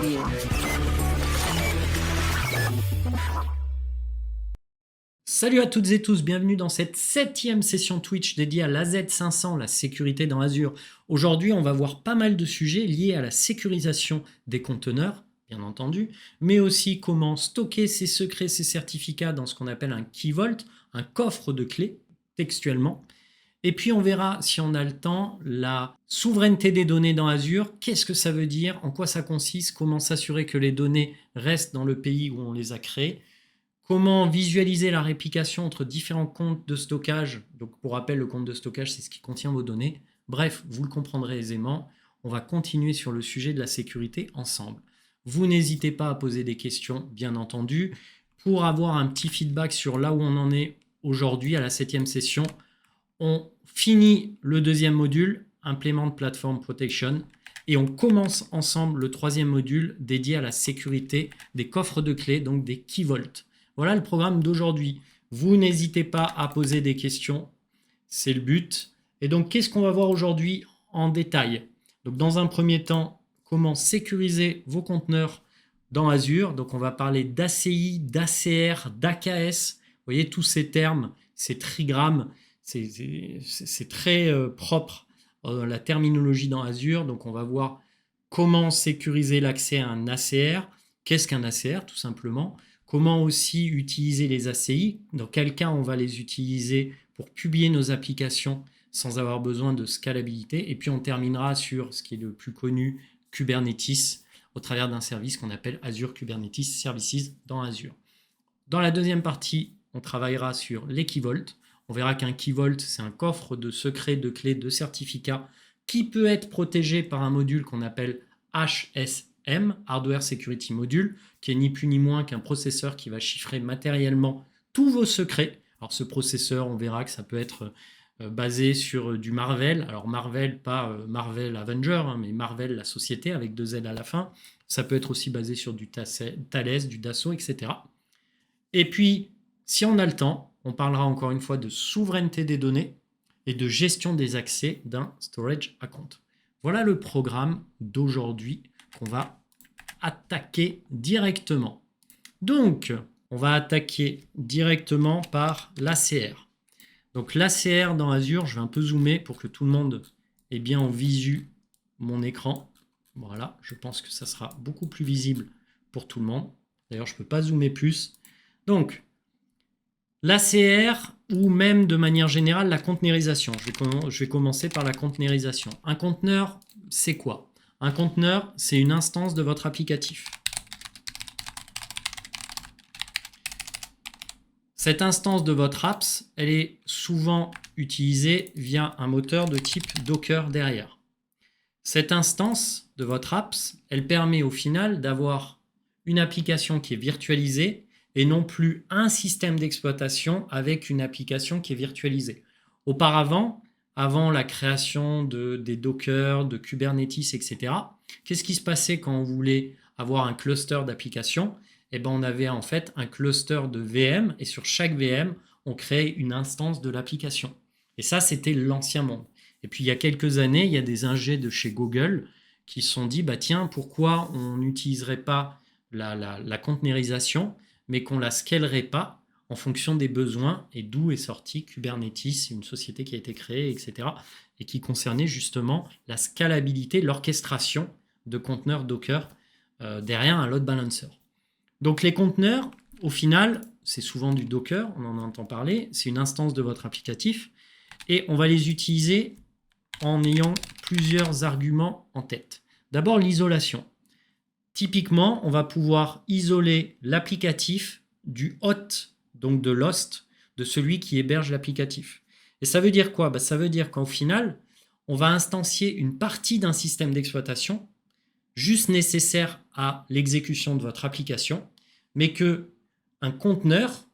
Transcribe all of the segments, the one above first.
you. Salut à toutes et tous, bienvenue dans cette 7e session Twitch dédiée à l'AZ500, la sécurité dans Azure. Aujourd'hui, on va voir pas mal de sujets liés à la sécurisation des conteneurs, bien entendu, mais aussi comment stocker ses secrets, ses certificats dans ce qu'on appelle un key vault, un coffre de clés, textuellement. Et puis on verra, si on a le temps, la souveraineté des données dans Azure, qu'est-ce que ça veut dire, en quoi ça consiste, comment s'assurer que les données restent dans le pays où on les a créées, comment visualiser la réplication entre différents comptes de stockage. Donc pour rappel, le compte de stockage, c'est ce qui contient vos données. Bref, vous le comprendrez aisément. On va continuer sur le sujet de la sécurité ensemble. Vous n'hésitez pas à poser des questions, bien entendu. Pour avoir un petit feedback sur là où on en est aujourd'hui à la 7e session, on finit le 2e module, Implement Platform Protection, et on commence ensemble le 3e module dédié à la sécurité des coffres de clés, donc des key vaults. Voilà le programme d'aujourd'hui. Vous n'hésitez pas à poser des questions, c'est le but. Et donc, qu'est-ce qu'on va voir aujourd'hui en détail? Donc, dans un premier temps, comment sécuriser vos conteneurs dans Azure. Donc, on va parler d'ACI, d'ACR, d'AKS. Vous voyez, tous ces termes, ces trigrammes, c'est très propre la terminologie dans Azure. Donc, on va voir comment sécuriser l'accès à un ACR. Qu'est-ce qu'un ACR, tout simplement? Comment aussi utiliser les ACI, dans quel cas on va les utiliser pour publier nos applications sans avoir besoin de scalabilité. Et puis on terminera sur ce qui est le plus connu, Kubernetes, au travers d'un service qu'on appelle Azure Kubernetes Services dans Azure. Dans la deuxième partie, on travaillera sur les key vaults. On verra qu'un key vault, c'est un coffre de secrets, de clés, de certificats qui peut être protégé par un module qu'on appelle HSM, Hardware Security Module, qui est ni plus ni moins qu'un processeur qui va chiffrer matériellement tous vos secrets. Alors ce processeur, on verra que ça peut être basé sur du Marvell. Alors Marvell, pas Marvel Avenger, mais Marvell, la société, avec 2 L à la fin. Ça peut être aussi basé sur du Thales, du Dassault, etc. Et puis, si on a le temps, on parlera encore une fois de souveraineté des données et de gestion des accès d'un storage account. Voilà le programme d'aujourd'hui qu'on va attaquer directement. Donc, on va attaquer directement par l'ACR. Donc l'ACR dans Azure, je vais un peu zoomer pour que tout le monde ait bien en visu mon écran. Voilà, je pense que ça sera beaucoup plus visible pour tout le monde. D'ailleurs, je ne peux pas zoomer plus. Donc, l'ACR ou même de manière générale la conteneurisation. Je vais commencer par la conteneurisation. Un conteneur, c'est quoi? Un conteneur, c'est une instance de votre applicatif. Cette instance de votre apps, elle est souvent utilisée via un moteur de type Docker derrière. Cette instance de votre apps, elle permet au final d'avoir une application qui est virtualisée et non plus un système d'exploitation avec une application qui est virtualisée. Auparavant, avant la création des Docker, de Kubernetes, etc., qu'est-ce qui se passait quand on voulait avoir un cluster d'applications? Eh ben, on avait en fait un cluster de VM et sur chaque VM, on créait une instance de l'application. Et ça, c'était l'ancien monde. Et puis, il y a quelques années, il y a des ingés de chez Google qui se sont dit, bah, tiens, pourquoi on n'utiliserait pas la conteneurisation mais qu'on ne la scalerait pas en fonction des besoins, et d'où est sorti Kubernetes, une société qui a été créée, etc., et qui concernait justement la scalabilité, l'orchestration de conteneurs Docker derrière un load balancer. Donc les conteneurs, au final, c'est souvent du Docker, on en entend parler, c'est une instance de votre applicatif, et on va les utiliser en ayant plusieurs arguments en tête. D'abord, l'isolation. Typiquement, on va pouvoir isoler l'applicatif du hôte, donc de l'host, de celui qui héberge l'applicatif. Et ça veut dire quoi? Bah, ça veut dire qu'au final, on va instancier une partie d'un système d'exploitation juste nécessaire à l'exécution de votre application, mais qu'un conteneur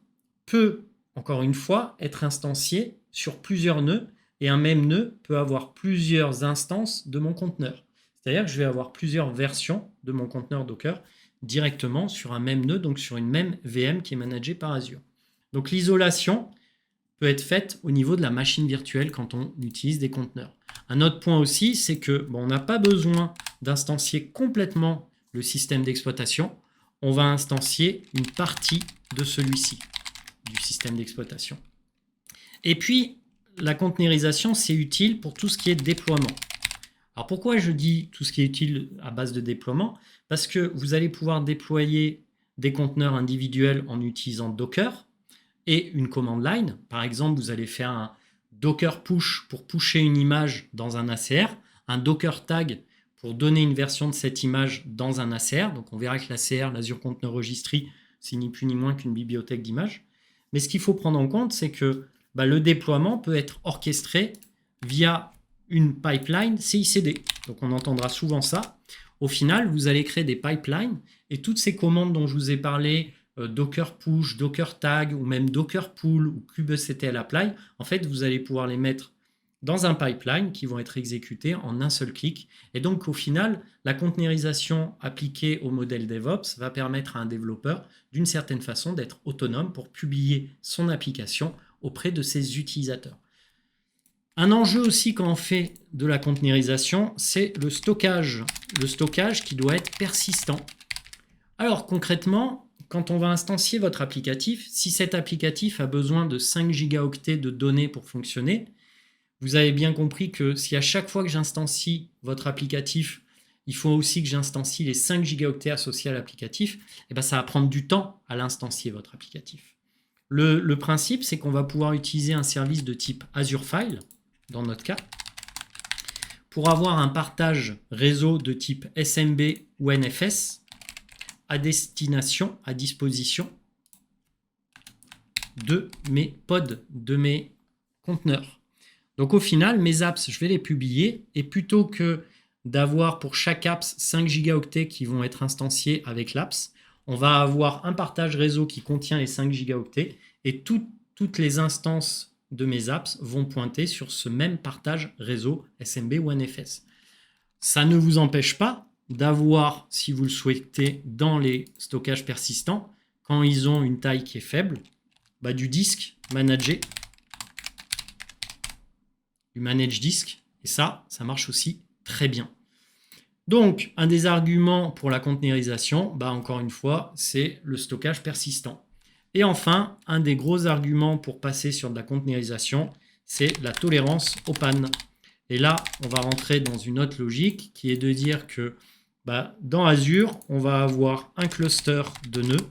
peut, encore une fois, être instancié sur plusieurs nœuds, et un même nœud peut avoir plusieurs instances de mon conteneur. C'est-à-dire que je vais avoir plusieurs versions de mon conteneur Docker directement sur un même nœud, donc sur une même VM qui est managée par Azure. Donc l'isolation peut être faite au niveau de la machine virtuelle quand on utilise des conteneurs. Un autre point aussi, c'est que on n'a pas besoin d'instancier complètement le système d'exploitation, on va instancier une partie de celui-ci, du système d'exploitation. Et puis, la conteneurisation, c'est utile pour tout ce qui est déploiement. Alors pourquoi je dis tout ce qui est utile à base de déploiement? Parce que vous allez pouvoir déployer des conteneurs individuels en utilisant Docker et une command line. Par exemple, vous allez faire un Docker push pour pusher une image dans un ACR, un Docker tag pour donner une version de cette image dans un ACR. Donc on verra que l'ACR, l'Azure Container Registry, c'est ni plus ni moins qu'une bibliothèque d'images. Mais ce qu'il faut prendre en compte, c'est que le déploiement peut être orchestré via une pipeline CI/CD. Donc on entendra souvent ça. Au final, vous allez créer des pipelines et toutes ces commandes dont je vous ai parlé, Docker push, Docker tag ou même Docker pull ou kubectl apply, en fait, vous allez pouvoir les mettre dans un pipeline qui vont être exécutés en un seul clic. Et donc, au final, la conteneurisation appliquée au modèle DevOps va permettre à un développeur, d'une certaine façon, d'être autonome pour publier son application auprès de ses utilisateurs. Un enjeu aussi quand on fait de la conteneurisation, c'est le stockage. Le stockage qui doit être persistant. Alors concrètement, quand on va instancier votre applicatif, si cet applicatif a besoin de 5 gigaoctets de données pour fonctionner, vous avez bien compris que si à chaque fois que j'instancie votre applicatif, il faut aussi que j'instancie les 5 gigaoctets associés à l'applicatif, et ça va prendre du temps à l'instancier votre applicatif. Le principe, c'est qu'on va pouvoir utiliser un service de type Azure File, dans notre cas, pour avoir un partage réseau de type SMB ou NFS à disposition de mes pods, de mes conteneurs. Donc au final, mes apps, je vais les publier et plutôt que d'avoir pour chaque apps 5 gigaoctets qui vont être instanciés avec l'apps, on va avoir un partage réseau qui contient les 5 gigaoctets et toutes les instances de mes apps vont pointer sur ce même partage réseau SMB ou NFS. Ça ne vous empêche pas d'avoir, si vous le souhaitez, dans les stockages persistants, quand ils ont une taille qui est faible, du disque managé, du manage disk, et ça marche aussi très bien. Donc, un des arguments pour la conteneurisation, encore une fois, c'est le stockage persistant. Et enfin, un des gros arguments pour passer sur de la conteneurisation, c'est la tolérance aux pannes. Et là, on va rentrer dans une autre logique qui est de dire que dans Azure, on va avoir un cluster de nœuds.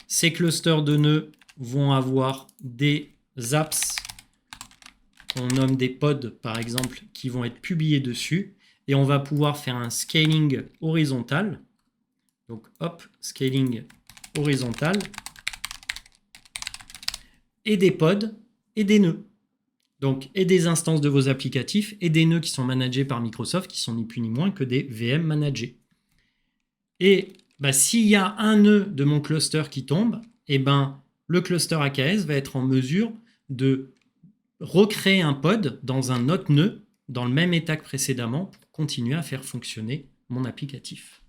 Ces clusters de nœuds vont avoir des apps qu'on nomme des pods, par exemple, qui vont être publiés dessus. Et on va pouvoir faire un scaling horizontal. Donc, hop, scaling horizontal. Et des pods et des nœuds. Donc, et des instances de vos applicatifs et des nœuds qui sont managés par Microsoft, qui sont ni plus ni moins que des VM managés. Et s'il y a un nœud de mon cluster qui tombe, le cluster AKS va être en mesure de recréer un pod dans un autre nœud, dans le même état que précédemment, pour continuer à faire fonctionner mon applicatif.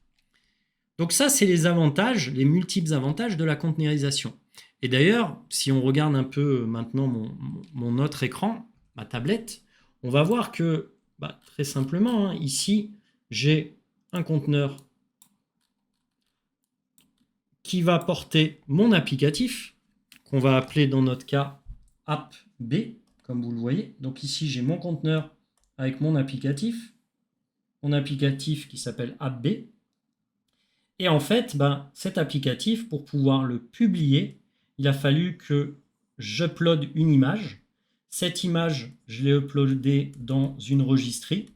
Donc ça, c'est les avantages, les multiples avantages de la conteneurisation. Et d'ailleurs, si on regarde un peu maintenant mon autre écran, ma tablette, on va voir que, très simplement, ici, j'ai un conteneur qui va porter mon applicatif, qu'on va appeler dans notre cas app.b, comme vous le voyez. Donc ici, j'ai mon conteneur avec mon applicatif qui s'appelle app.b. Et en fait, cet applicatif, pour pouvoir le publier, il a fallu que j'upload une image. Cette image, je l'ai uploadée dans une registry.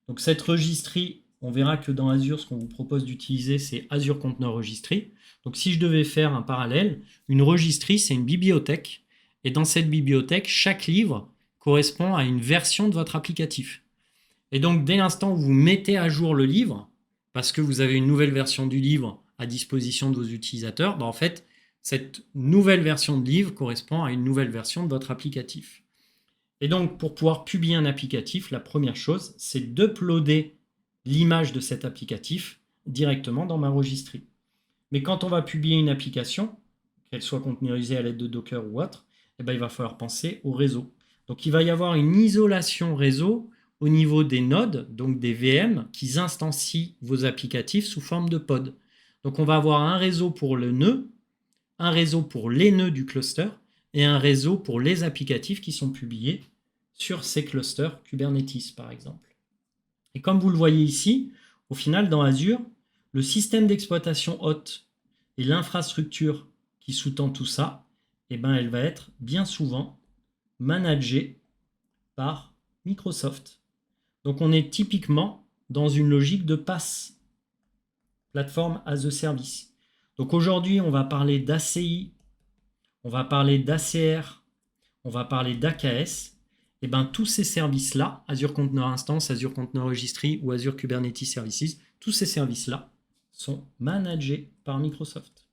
Donc cette registry, on verra que dans Azure, ce qu'on vous propose d'utiliser, c'est Azure Container Registry. Donc si je devais faire un parallèle, une registry, c'est une bibliothèque. Et dans cette bibliothèque, chaque livre correspond à une version de votre applicatif. Et donc dès l'instant où vous mettez à jour le livre, parce que vous avez une nouvelle version du livre à disposition de vos utilisateurs, en fait, cette nouvelle version de livre correspond à une nouvelle version de votre applicatif. Et donc, pour pouvoir publier un applicatif, la première chose, c'est d'uploader l'image de cet applicatif directement dans ma registry. Mais quand on va publier une application, qu'elle soit conteneurisée à l'aide de Docker ou autre, il va falloir penser au réseau. Donc, il va y avoir une isolation réseau au niveau des nodes, donc des VM, qui instancient vos applicatifs sous forme de pod. Donc on va avoir un réseau pour le nœud, un réseau pour les nœuds du cluster et un réseau pour les applicatifs qui sont publiés sur ces clusters Kubernetes par exemple. Et comme vous le voyez ici, au final dans Azure, le système d'exploitation hôte et l'infrastructure qui sous-tend tout ça, eh ben, elle va être bien souvent managée par Microsoft. Donc on est typiquement dans une logique de PaaS, Platform as a Service. Donc aujourd'hui, on va parler d'ACI, on va parler d'ACR, on va parler d'AKS. Et bien tous ces services-là, Azure Container Instance, Azure Container Registry ou Azure Kubernetes Services, tous ces services-là sont managés par Microsoft.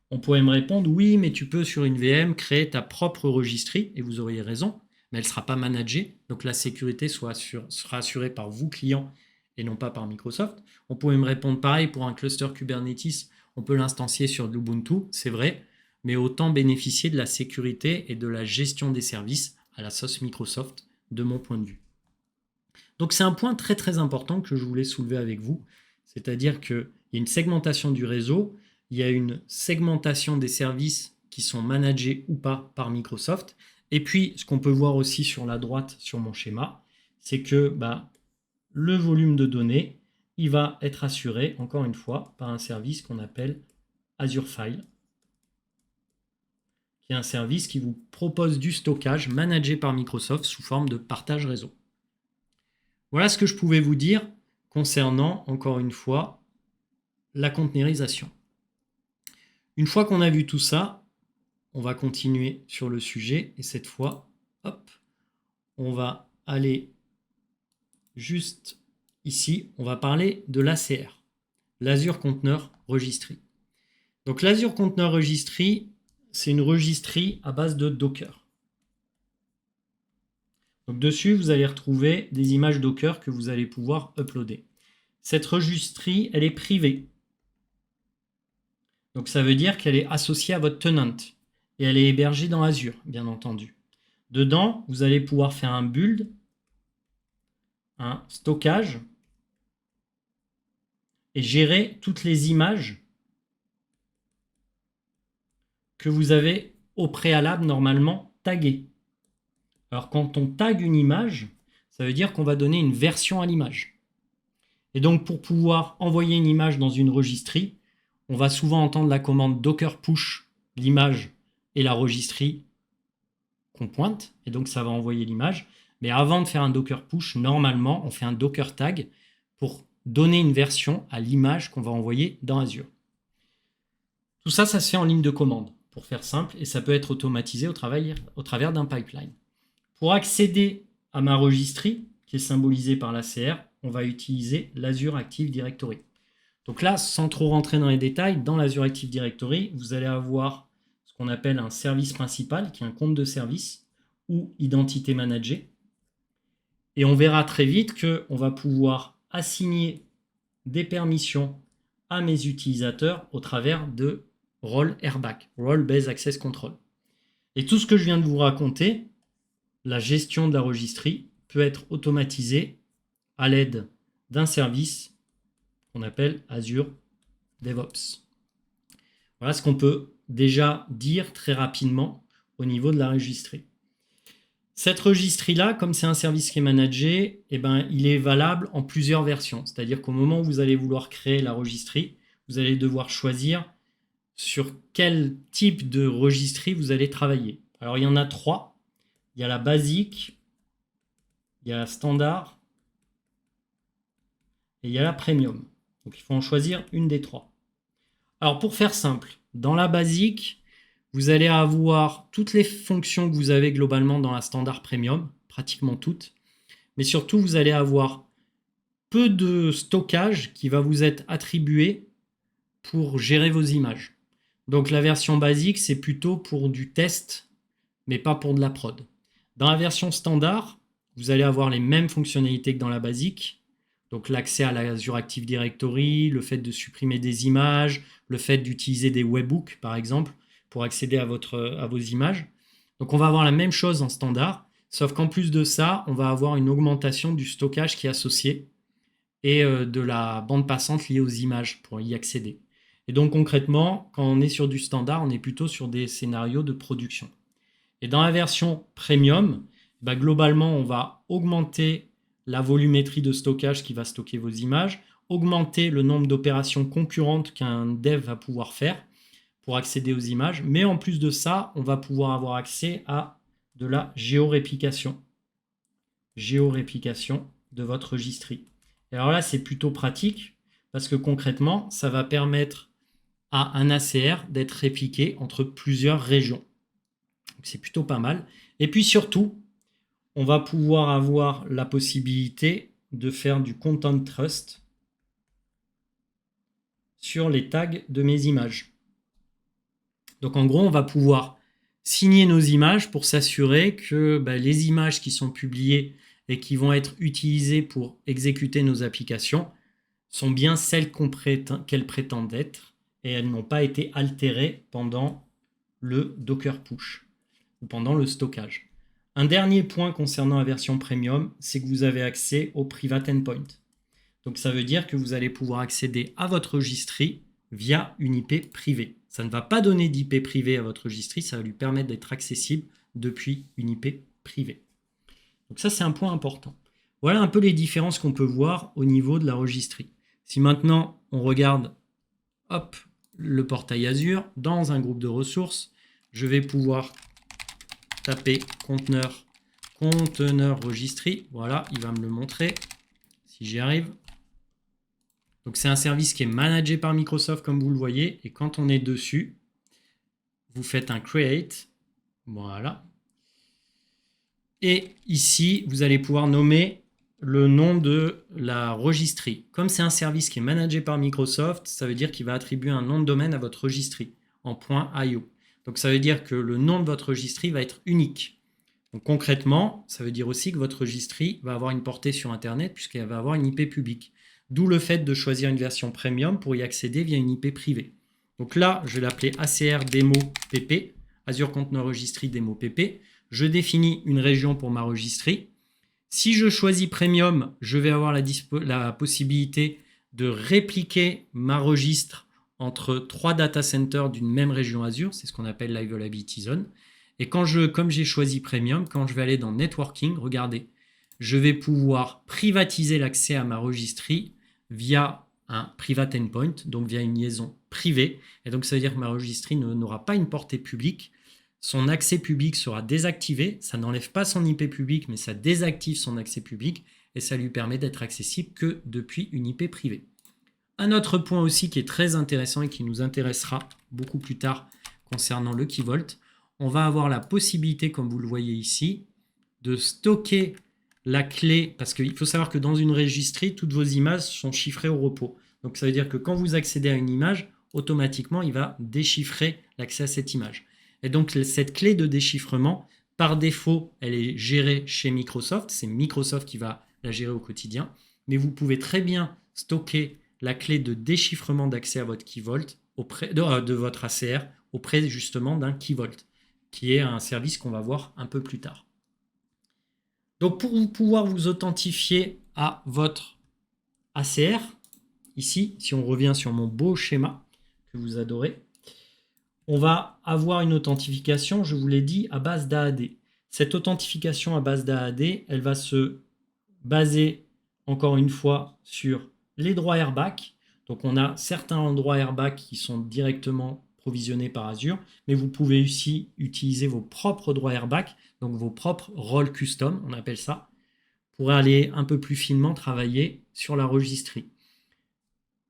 On pourrait me répondre, oui, mais tu peux sur une VM créer ta propre registry, et vous auriez raison, mais elle ne sera pas managée, donc la sécurité sera assurée par vous, clients, et non pas par Microsoft. On pourrait me répondre pareil pour un cluster Kubernetes, on peut l'instancier sur de l'Ubuntu, c'est vrai, mais autant bénéficier de la sécurité et de la gestion des services à la sauce Microsoft, de mon point de vue. Donc c'est un point très très important que je voulais soulever avec vous, c'est-à-dire qu'il y a une segmentation du réseau, il y a une segmentation des services qui sont managés ou pas par Microsoft, et puis ce qu'on peut voir aussi sur la droite sur mon schéma, c'est que le volume de données, il va être assuré, encore une fois, par un service qu'on appelle Azure File, qui est un service qui vous propose du stockage managé par Microsoft sous forme de partage réseau. Voilà ce que je pouvais vous dire concernant, encore une fois, la containerisation. Une fois qu'on a vu tout ça, on va continuer sur le sujet et cette fois, hop, on va aller juste ici, on va parler de l'ACR, l'Azure Container Registry. Donc l'Azure Container Registry, c'est une registry à base de Docker. Donc dessus, vous allez retrouver des images Docker que vous allez pouvoir uploader. Cette registry, elle est privée. Donc ça veut dire qu'elle est associée à votre tenant et elle est hébergée dans Azure, bien entendu. Dedans, vous allez pouvoir faire un build, un stockage et gérer toutes les images que vous avez au préalable normalement taguées. Alors quand on tag une image, ça veut dire qu'on va donner une version à l'image. Et donc pour pouvoir envoyer une image dans une registry, on va souvent entendre la commande docker push l'image et la registry qu'on pointe, et donc ça va envoyer l'image. Mais avant de faire un docker push, normalement, on fait un docker tag pour donner une version à l'image qu'on va envoyer dans Azure. Tout ça, ça se fait en ligne de commande, pour faire simple, et ça peut être automatisé au travers d'un pipeline. Pour accéder à ma registry, qui est symbolisée par l'ACR, on va utiliser l'Azure Active Directory. Donc là, sans trop rentrer dans les détails, dans l'Azure Active Directory, vous allez avoir ce qu'on appelle un service principal, qui est un compte de service, ou identité managée. Et on verra très vite qu'on va pouvoir assigner des permissions à mes utilisateurs au travers de rôle RBAC, Role Based Access Control. Et tout ce que je viens de vous raconter, la gestion de la registry, peut être automatisée à l'aide d'un service qu'on appelle Azure DevOps. Voilà ce qu'on peut déjà dire très rapidement au niveau de la registry. Cette registry-là, comme c'est un service qui est managé, il est valable en plusieurs versions. C'est-à-dire qu'au moment où vous allez vouloir créer la registry, vous allez devoir choisir sur quel type de registry vous allez travailler. Alors, il y en a 3. Il y a la basique, il y a la standard et il y a la premium. Donc, il faut en choisir une des 3. Alors, pour faire simple, dans la basique, vous allez avoir toutes les fonctions que vous avez globalement dans la standard premium, pratiquement toutes. Mais surtout, vous allez avoir peu de stockage qui va vous être attribué pour gérer vos images. Donc la version basique, c'est plutôt pour du test, mais pas pour de la prod. Dans la version standard, vous allez avoir les mêmes fonctionnalités que dans la basique. Donc l'accès à l'Azure Active Directory, le fait de supprimer des images, le fait d'utiliser des webhooks, par exemple, pour accéder à vos images. Donc on va avoir la même chose en standard, Sauf qu'en plus de ça, on va avoir une augmentation du stockage qui est associé et de la bande passante liée aux images pour y accéder. Et donc concrètement, quand on est sur du standard, on est plutôt sur des scénarios de production. Et dans la version premium, bah, globalement, on va augmenter la volumétrie de stockage qui va stocker vos images, augmenter le nombre d'opérations concurrentes qu'un dev va pouvoir faire pour accéder aux images. Mais en plus de ça, on va pouvoir avoir accès à de la géoréplication. Géoréplication de votre registry. Et alors là, c'est plutôt pratique parce que concrètement, ça va permettre à un ACR d'être répliqué entre plusieurs régions. C'est plutôt pas mal. Et puis surtout, on va pouvoir avoir la possibilité de faire du content trust sur les tags de mes images. Donc en gros, on va pouvoir signer nos images pour s'assurer que les images qui sont publiées et qui vont être utilisées pour exécuter nos applications sont bien celles qu'elles prétendent être et elles n'ont pas été altérées pendant le Docker push ou pendant le stockage. Un dernier point concernant la version premium, c'est que vous avez accès au private endpoint. Donc ça veut dire que vous allez pouvoir accéder à votre registry via une IP privée. Ça ne va pas donner d'IP privée à votre registry, ça va lui permettre d'être accessible depuis une IP privée. Donc ça, c'est un point important. Voilà un peu les différences qu'on peut voir au niveau de la registry. Si maintenant on regarde le portail Azure, dans un groupe de ressources, je vais pouvoir taper conteneur registry. Voilà, il va me le montrer si j'y arrive. Donc c'est un service qui est managé par Microsoft comme vous le voyez. Et quand on est dessus, vous faites un create. Voilà. Et ici, vous allez pouvoir nommer le nom de la registry. Comme c'est un service qui est managé par Microsoft, ça veut dire qu'il va attribuer un nom de domaine à votre registry en .io. Donc ça veut dire que le nom de votre registry va être unique. Donc concrètement, ça veut dire aussi que votre registry va avoir une portée sur Internet puisqu'elle va avoir une IP publique. D'où le fait de choisir une version premium pour y accéder via une IP privée. Donc là, je vais l'appeler ACR Demo PP, Azure Container Registry Demo PP. Je définis une région pour ma registry. Si je choisis Premium, je vais avoir la possibilité de répliquer ma registre entre 3 data centers d'une même région Azure. C'est ce qu'on appelle l'Availability Zone. Et comme j'ai choisi Premium, quand je vais aller dans Networking, regardez, je vais pouvoir privatiser l'accès à ma registry via un private endpoint, donc via une liaison privée. Et donc ça veut dire que ma registry n'aura pas une portée publique. Son accès public sera désactivé. Ça n'enlève pas son IP public, mais ça désactive son accès public et ça lui permet d'être accessible que depuis une IP privée. Un autre point aussi qui est très intéressant et qui nous intéressera beaucoup plus tard concernant le Key Vault, on va avoir la possibilité, comme vous le voyez ici, de stocker la clé, parce qu'il faut savoir que dans une registry, toutes vos images sont chiffrées au repos. Donc ça veut dire que quand vous accédez à une image, automatiquement, il va déchiffrer l'accès à cette image. Et donc cette clé de déchiffrement, par défaut, elle est gérée chez Microsoft. C'est Microsoft qui va la gérer au quotidien. Mais vous pouvez très bien stocker la clé de déchiffrement d'accès à votre Key Vault auprès de votre ACR auprès justement d'un Key Vault, qui est un service qu'on va voir un peu plus tard. Donc pour pouvoir vous authentifier à votre ACR, ici, si on revient sur mon beau schéma que vous adorez, on va avoir une authentification, je vous l'ai dit, à base d'AAD. Cette authentification à base d'AAD, elle va se baser encore une fois sur les droits airback. Donc on a certains droits airback qui sont directement provisionnés par Azure, mais vous pouvez aussi utiliser vos propres droits airback, donc vos propres rôles custom, on appelle ça, pour aller un peu plus finement travailler sur la registry.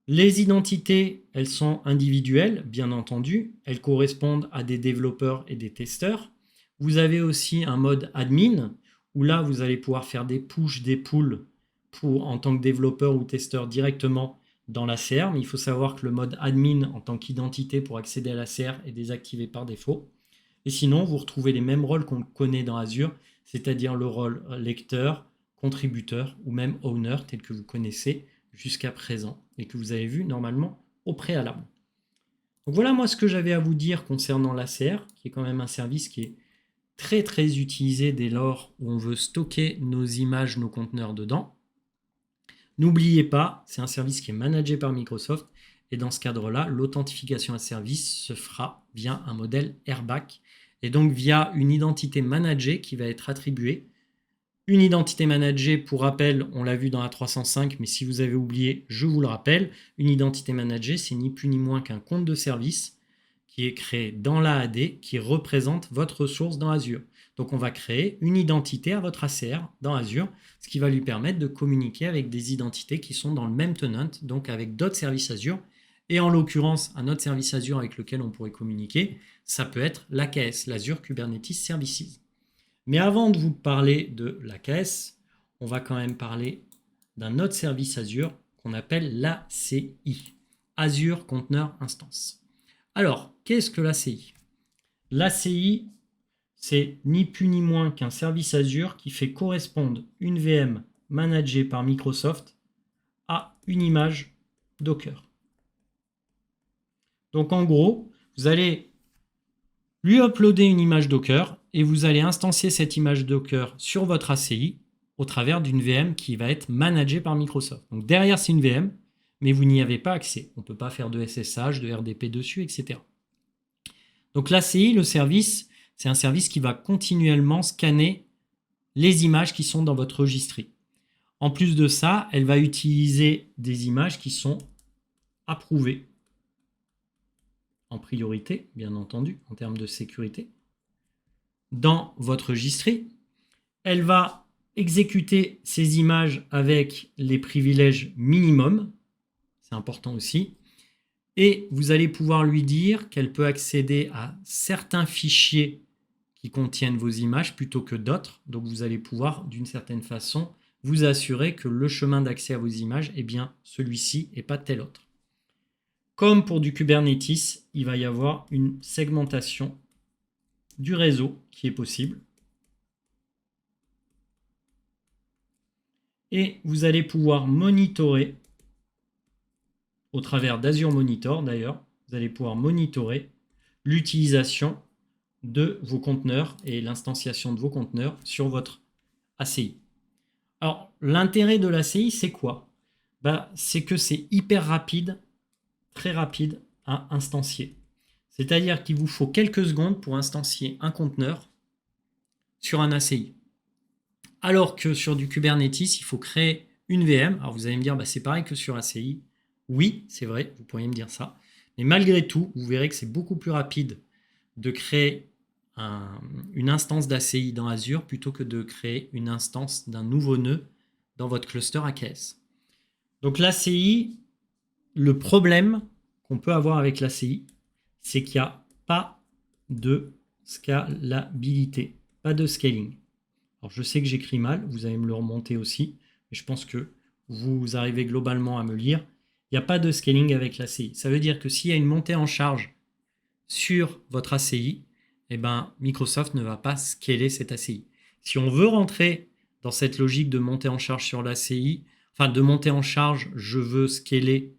Les identités, elles sont individuelles, bien entendu. Elles correspondent à des développeurs et des testeurs. Vous avez aussi un mode admin, où là, vous allez pouvoir faire des push, des pulls en tant que développeur ou testeur directement dans l'ACR. Mais il faut savoir que le mode admin en tant qu'identité pour accéder à l'ACR est désactivé par défaut. Et sinon, vous retrouvez les mêmes rôles qu'on connaît dans Azure, c'est-à-dire le rôle lecteur, contributeur ou même owner, tel que vous connaissez jusqu'à présent et que vous avez vu normalement au préalable. Donc voilà moi ce que j'avais à vous dire concernant l'ACR, qui est quand même un service qui est très très utilisé dès lors où on veut stocker nos images, nos conteneurs dedans. N'oubliez pas, c'est un service qui est managé par Microsoft et dans ce cadre-là, l'authentification à service se fera via un modèle Airback et donc via une identité managée qui va être attribuée. Une identité managée, pour rappel, on l'a vu dans la 305, mais si vous avez oublié, je vous le rappelle, une identité managée, c'est ni plus ni moins qu'un compte de service qui est créé dans l'AAD qui représente votre ressource dans Azure. Donc on va créer une identité à votre ACR dans Azure, ce qui va lui permettre de communiquer avec des identités qui sont dans le même tenant, donc avec d'autres services Azure. Et en l'occurrence, un autre service Azure avec lequel on pourrait communiquer, ça peut être l'AKS, l'Azure Kubernetes Services. Mais avant de vous parler de l'AKS, on va quand même parler d'un autre service Azure qu'on appelle l'ACI, Azure Container Instance. Alors, qu'est-ce que l'ACI? L'ACI, c'est ni plus ni moins qu'un service Azure qui fait correspondre une VM managée par Microsoft à une image Docker. Donc en gros, vous allez lui uploader une image Docker et vous allez instancier cette image Docker sur votre ACI au travers d'une VM qui va être managée par Microsoft. Donc derrière, c'est une VM, mais vous n'y avez pas accès. On ne peut pas faire de SSH, de RDP dessus, etc. Donc l'ACI, le service, c'est un service qui va continuellement scanner les images qui sont dans votre registry. En plus de ça, elle va utiliser des images qui sont approuvées en priorité, bien entendu, en termes de sécurité, dans votre registry. Elle va exécuter ces images avec les privilèges minimum, c'est important aussi, et vous allez pouvoir lui dire qu'elle peut accéder à certains fichiers qui contiennent vos images plutôt que d'autres, donc vous allez pouvoir, d'une certaine façon, vous assurer que le chemin d'accès à vos images est bien celui-ci et pas tel autre. Comme pour du Kubernetes, il va y avoir une segmentation du réseau qui est possible. Et vous allez pouvoir monitorer, au travers d'Azure Monitor d'ailleurs, vous allez pouvoir monitorer l'utilisation de vos conteneurs et l'instanciation de vos conteneurs sur votre ACI. Alors, l'intérêt de l'ACI, c'est quoi? C'est que c'est hyper rapide, très rapide à instancier. C'est-à-dire qu'il vous faut quelques secondes pour instancier un conteneur sur un ACI. Alors que sur du Kubernetes, il faut créer une VM. Alors vous allez me dire, c'est pareil que sur ACI. Oui, c'est vrai, vous pourriez me dire ça. Mais malgré tout, vous verrez que c'est beaucoup plus rapide de créer une instance d'ACI dans Azure plutôt que de créer une instance d'un nouveau nœud dans votre cluster AKS. Donc l'ACI, le problème qu'on peut avoir avec l'ACI, c'est qu'il n'y a pas de scalabilité, pas de scaling. Alors je sais que j'écris mal, vous allez me le remonter aussi, mais je pense que vous arrivez globalement à me lire. Il n'y a pas de scaling avec l'ACI. Ça veut dire que s'il y a une montée en charge sur votre ACI, Microsoft ne va pas scaler cette ACI. Si on veut rentrer dans cette logique de montée en charge sur l'ACI, de montée en charge, je veux scaler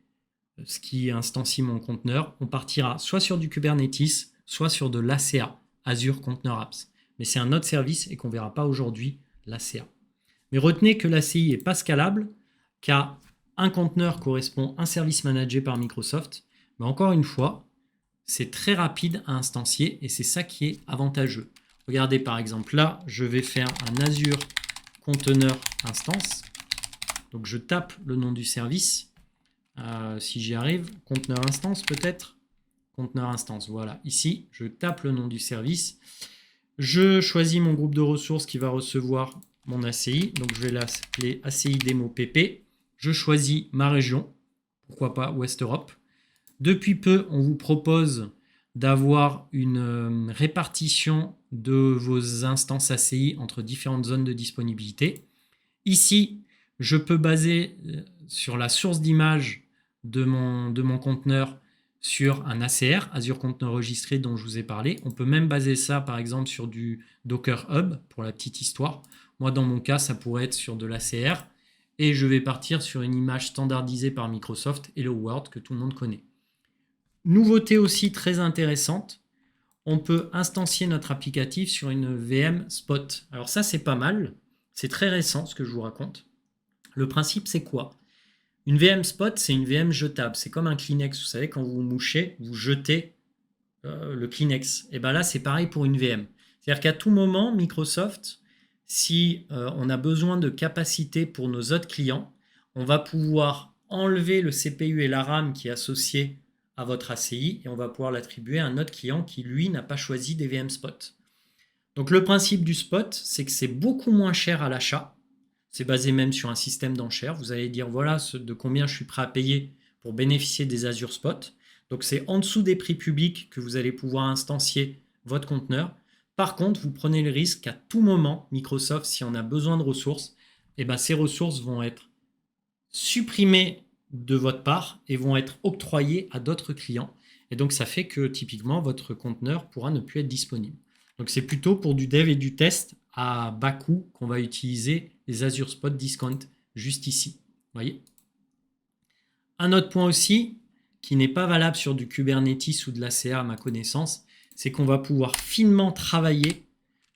ce qui instancie mon conteneur, on partira soit sur du Kubernetes, soit sur de l'ACA, Azure Container Apps. Mais c'est un autre service et qu'on ne verra pas aujourd'hui, l'ACA. Mais retenez que l'ACI n'est pas scalable, car un conteneur correspond à un service managé par Microsoft. Mais encore une fois, c'est très rapide à instancier et c'est ça qui est avantageux. Regardez par exemple là, je vais faire un Azure Container Instance. Donc je tape le nom du service. Si j'y arrive, Container Instance peut-être. Container Instance, voilà. Ici, je tape le nom du service. Je choisis mon groupe de ressources qui va recevoir mon ACI. Donc je vais l'appeler ACI Demo PP. Je choisis ma région. Pourquoi pas Ouest Europe. Depuis peu, on vous propose d'avoir une répartition de vos instances ACI entre différentes zones de disponibilité. Ici, je peux baser sur la source d'image de mon conteneur sur un ACR, Azure Container Registry, dont je vous ai parlé. On peut même baser ça, par exemple, sur du Docker Hub, pour la petite histoire. Moi, dans mon cas, ça pourrait être sur de l'ACR. Et je vais partir sur une image standardisée par Microsoft, Hello World, que tout le monde connaît. Nouveauté aussi très intéressante, on peut instancier notre applicatif sur une VM Spot. Alors ça, c'est pas mal. C'est très récent ce que je vous raconte. Le principe, c'est quoi? Une VM Spot, c'est une VM jetable. C'est comme un Kleenex. Vous savez, quand vous vous mouchez, vous jetez le Kleenex. Et bien là, c'est pareil pour une VM. C'est-à-dire qu'à tout moment, Microsoft, si on a besoin de capacité pour nos autres clients, on va pouvoir enlever le CPU et la RAM qui est associé à votre ACI et on va pouvoir l'attribuer à un autre client qui, lui, n'a pas choisi des VM Spot. Donc le principe du spot, c'est que c'est beaucoup moins cher à l'achat. C'est basé même sur un système d'enchères. Vous allez dire, voilà de combien je suis prêt à payer pour bénéficier des Azure Spot. Donc c'est en dessous des prix publics que vous allez pouvoir instancier votre conteneur. Par contre, vous prenez le risque qu'à tout moment, Microsoft, si on a besoin de ressources, ces ressources vont être supprimées de votre part et vont être octroyées à d'autres clients. Et donc ça fait que typiquement, votre conteneur pourra ne plus être disponible. Donc c'est plutôt pour du dev et du test à bas coût qu'on va utiliser les Azure Spot Discount juste ici. Voyez. Un autre point aussi, qui n'est pas valable sur du Kubernetes ou de l'ACA à ma connaissance, c'est qu'on va pouvoir finement travailler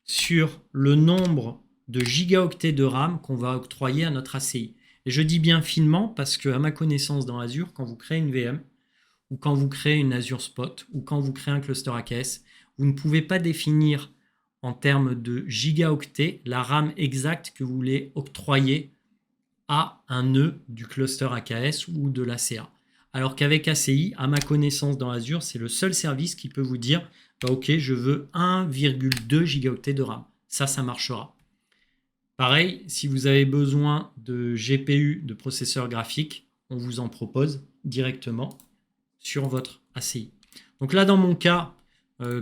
sur le nombre de gigaoctets de RAM qu'on va octroyer à notre ACI. Et je dis bien finement parce que, à ma connaissance dans Azure, quand vous créez une VM, ou quand vous créez une Azure Spot, ou quand vous créez un cluster AKS, vous ne pouvez pas définir en termes de gigaoctets la RAM exacte que vous voulez octroyer à un nœud du cluster AKS ou de l'ACA. Alors qu'avec ACI, à ma connaissance dans Azure, c'est le seul service qui peut vous dire bah, ok, je veux 1,2 gigaoctets de RAM. Ça marchera. Pareil, si vous avez besoin de GPU, de processeur graphique, on vous en propose directement sur votre ACI. Donc là, dans mon cas,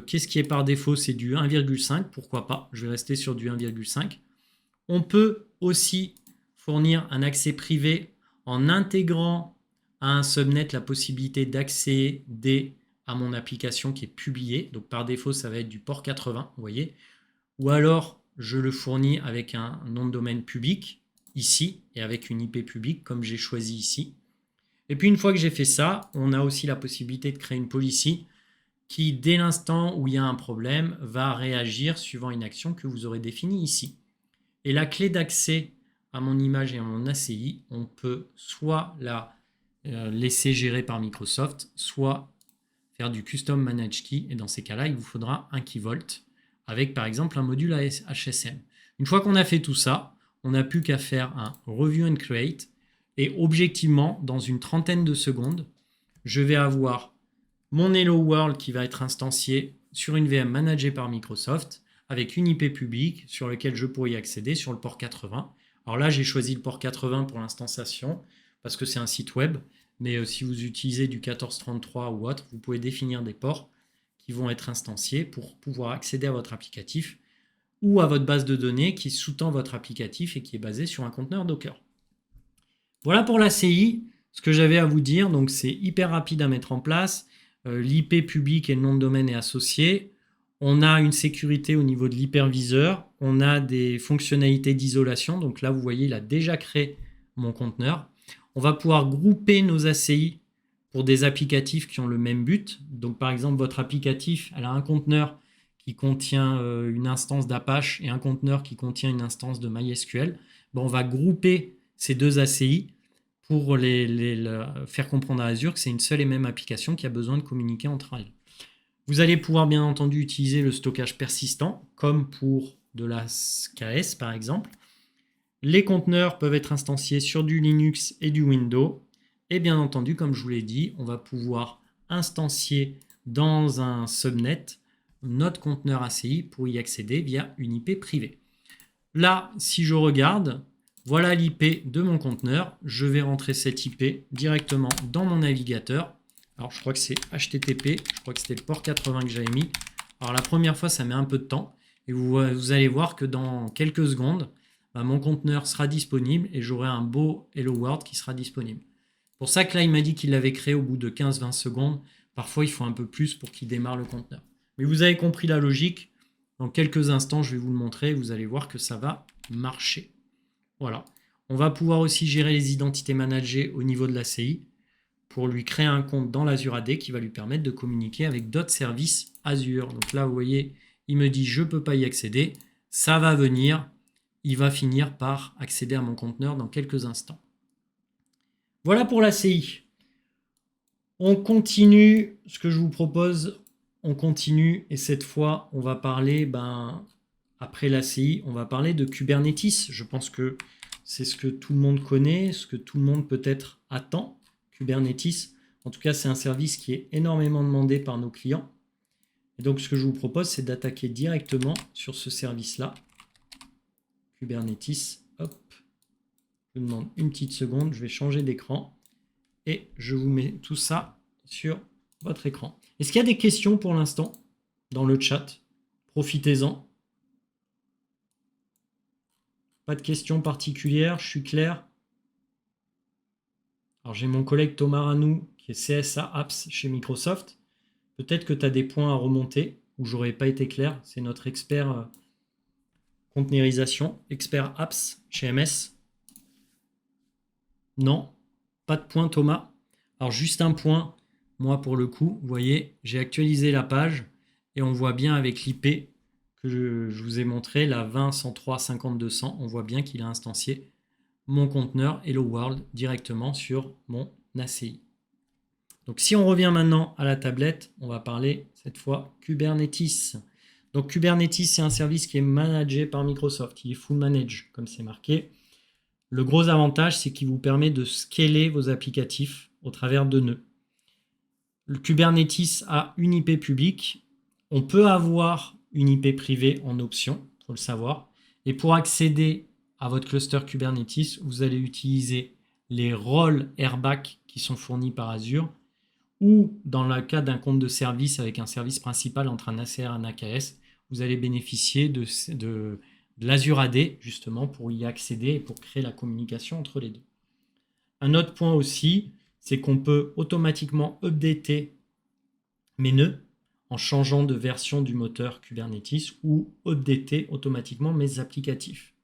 qu'est-ce qui est par défaut? C'est du 1,5, pourquoi pas? Je vais rester sur du 1,5. On peut aussi fournir un accès privé en intégrant à un subnet la possibilité d'accéder à mon application qui est publiée. Donc par défaut, ça va être du port 80, vous voyez. Ou alors, je le fournis avec un nom de domaine public, ici, et avec une IP publique, comme j'ai choisi ici. Et puis une fois que j'ai fait ça, on a aussi la possibilité de créer une policy qui, dès l'instant où il y a un problème, va réagir suivant une action que vous aurez définie ici. Et la clé d'accès à mon image et à mon ACI, on peut soit la laisser gérer par Microsoft, soit faire du custom manage key. Et dans ces cas-là, il vous faudra un key vault avec par exemple un module HSM. Une fois qu'on a fait tout ça, on n'a plus qu'à faire un review and create. Et objectivement, dans une trentaine de secondes, je vais avoir mon Hello World qui va être instancié sur une VM managée par Microsoft avec une IP publique sur laquelle je pourrais y accéder sur le port 80. Alors là, j'ai choisi le port 80 pour l'instanciation parce que c'est un site web. Mais si vous utilisez du 1433 ou autre, vous pouvez définir des ports qui vont être instanciés pour pouvoir accéder à votre applicatif ou à votre base de données qui sous-tend votre applicatif et qui est basée sur un conteneur Docker. Voilà pour l'ACI, ce que j'avais à vous dire. Donc c'est hyper rapide à mettre en place. L'IP public et le nom de domaine est associé. On a une sécurité au niveau de l'hyperviseur. On a des fonctionnalités d'isolation. Donc là, vous voyez, il a déjà créé mon conteneur. On va pouvoir grouper nos ACI pour des applicatifs qui ont le même but. Donc par exemple, votre applicatif, elle a un conteneur qui contient une instance d'Apache et un conteneur qui contient une instance de MySQL. On va grouper ces deux ACI pour les faire comprendre à Azure que c'est une seule et même application qui a besoin de communiquer entre elles. Vous allez pouvoir bien entendu utiliser le stockage persistant, comme pour de la KS par exemple. Les conteneurs peuvent être instanciés sur du Linux et du Windows. Et bien entendu, comme je vous l'ai dit, on va pouvoir instancier dans un subnet notre conteneur ACI pour y accéder via une IP privée. Là, si je regarde, voilà l'IP de mon conteneur. Je vais rentrer cette IP directement dans mon navigateur. Alors, je crois que c'est HTTP. Je crois que c'était le port 80 que j'avais mis. Alors, la première fois, ça met un peu de temps. Et vous allez voir que dans quelques secondes, mon conteneur sera disponible et j'aurai un beau Hello World qui sera disponible. Pour ça que là, il m'a dit qu'il l'avait créé au bout de 15-20 secondes. Parfois, il faut un peu plus pour qu'il démarre le conteneur. Mais vous avez compris la logique. Dans quelques instants, je vais vous le montrer et vous allez voir que ça va marcher. Voilà. On va pouvoir aussi gérer les identités managées au niveau de l'ACI pour lui créer un compte dans l'Azure AD qui va lui permettre de communiquer avec d'autres services Azure. Donc là, vous voyez, il me dit je ne peux pas y accéder. Ça va venir. Il va finir par accéder à mon conteneur dans quelques instants. Voilà pour la CI. On continue. Ce que je vous propose, on continue. Et cette fois, on va parler, après la CI, on va parler de Kubernetes. Je pense que c'est ce que tout le monde connaît, ce que tout le monde peut-être attend. Kubernetes. En tout cas, c'est un service qui est énormément demandé par nos clients. Et donc, ce que je vous propose, c'est d'attaquer directement sur ce service-là. Kubernetes. Hop. Je vous demande une petite seconde. Je vais changer d'écran. Et je vous mets tout ça sur votre écran. Est-ce qu'il y a des questions pour l'instant dans le chat? Profitez-en. Pas de questions particulières, je suis clair. Alors j'ai mon collègue Thomas Ranou qui est CSA Apps chez Microsoft. Peut-être que tu as des points à remonter où j'aurais pas été clair. C'est notre expert conteneurisation, expert apps chez MS. Non, pas de point Thomas. Alors juste un point, moi pour le coup, vous voyez, j'ai actualisé la page et on voit bien avec l'IP que je vous ai montré, la 20.103.50.200, on voit bien qu'il a instancié mon conteneur Hello World directement sur mon ACI. Donc si on revient maintenant à la tablette, on va parler cette fois Kubernetes. Donc Kubernetes, c'est un service qui est managé par Microsoft, il est full managed comme c'est marqué. Le gros avantage, c'est qu'il vous permet de scaler vos applicatifs au travers de nœuds. Le Kubernetes a une IP publique. On peut avoir une IP privée en option, il faut le savoir. Et pour accéder à votre cluster Kubernetes, vous allez utiliser les rôles Airback qui sont fournis par Azure ou dans le cas d'un compte de service avec un service principal entre un ACR et un AKS, vous allez bénéficier de l'Azure AD justement pour y accéder et pour créer la communication entre les deux. Un autre point aussi, c'est qu'on peut automatiquement updater mes nœuds en changeant de version du moteur Kubernetes ou updater automatiquement mes applicatifs.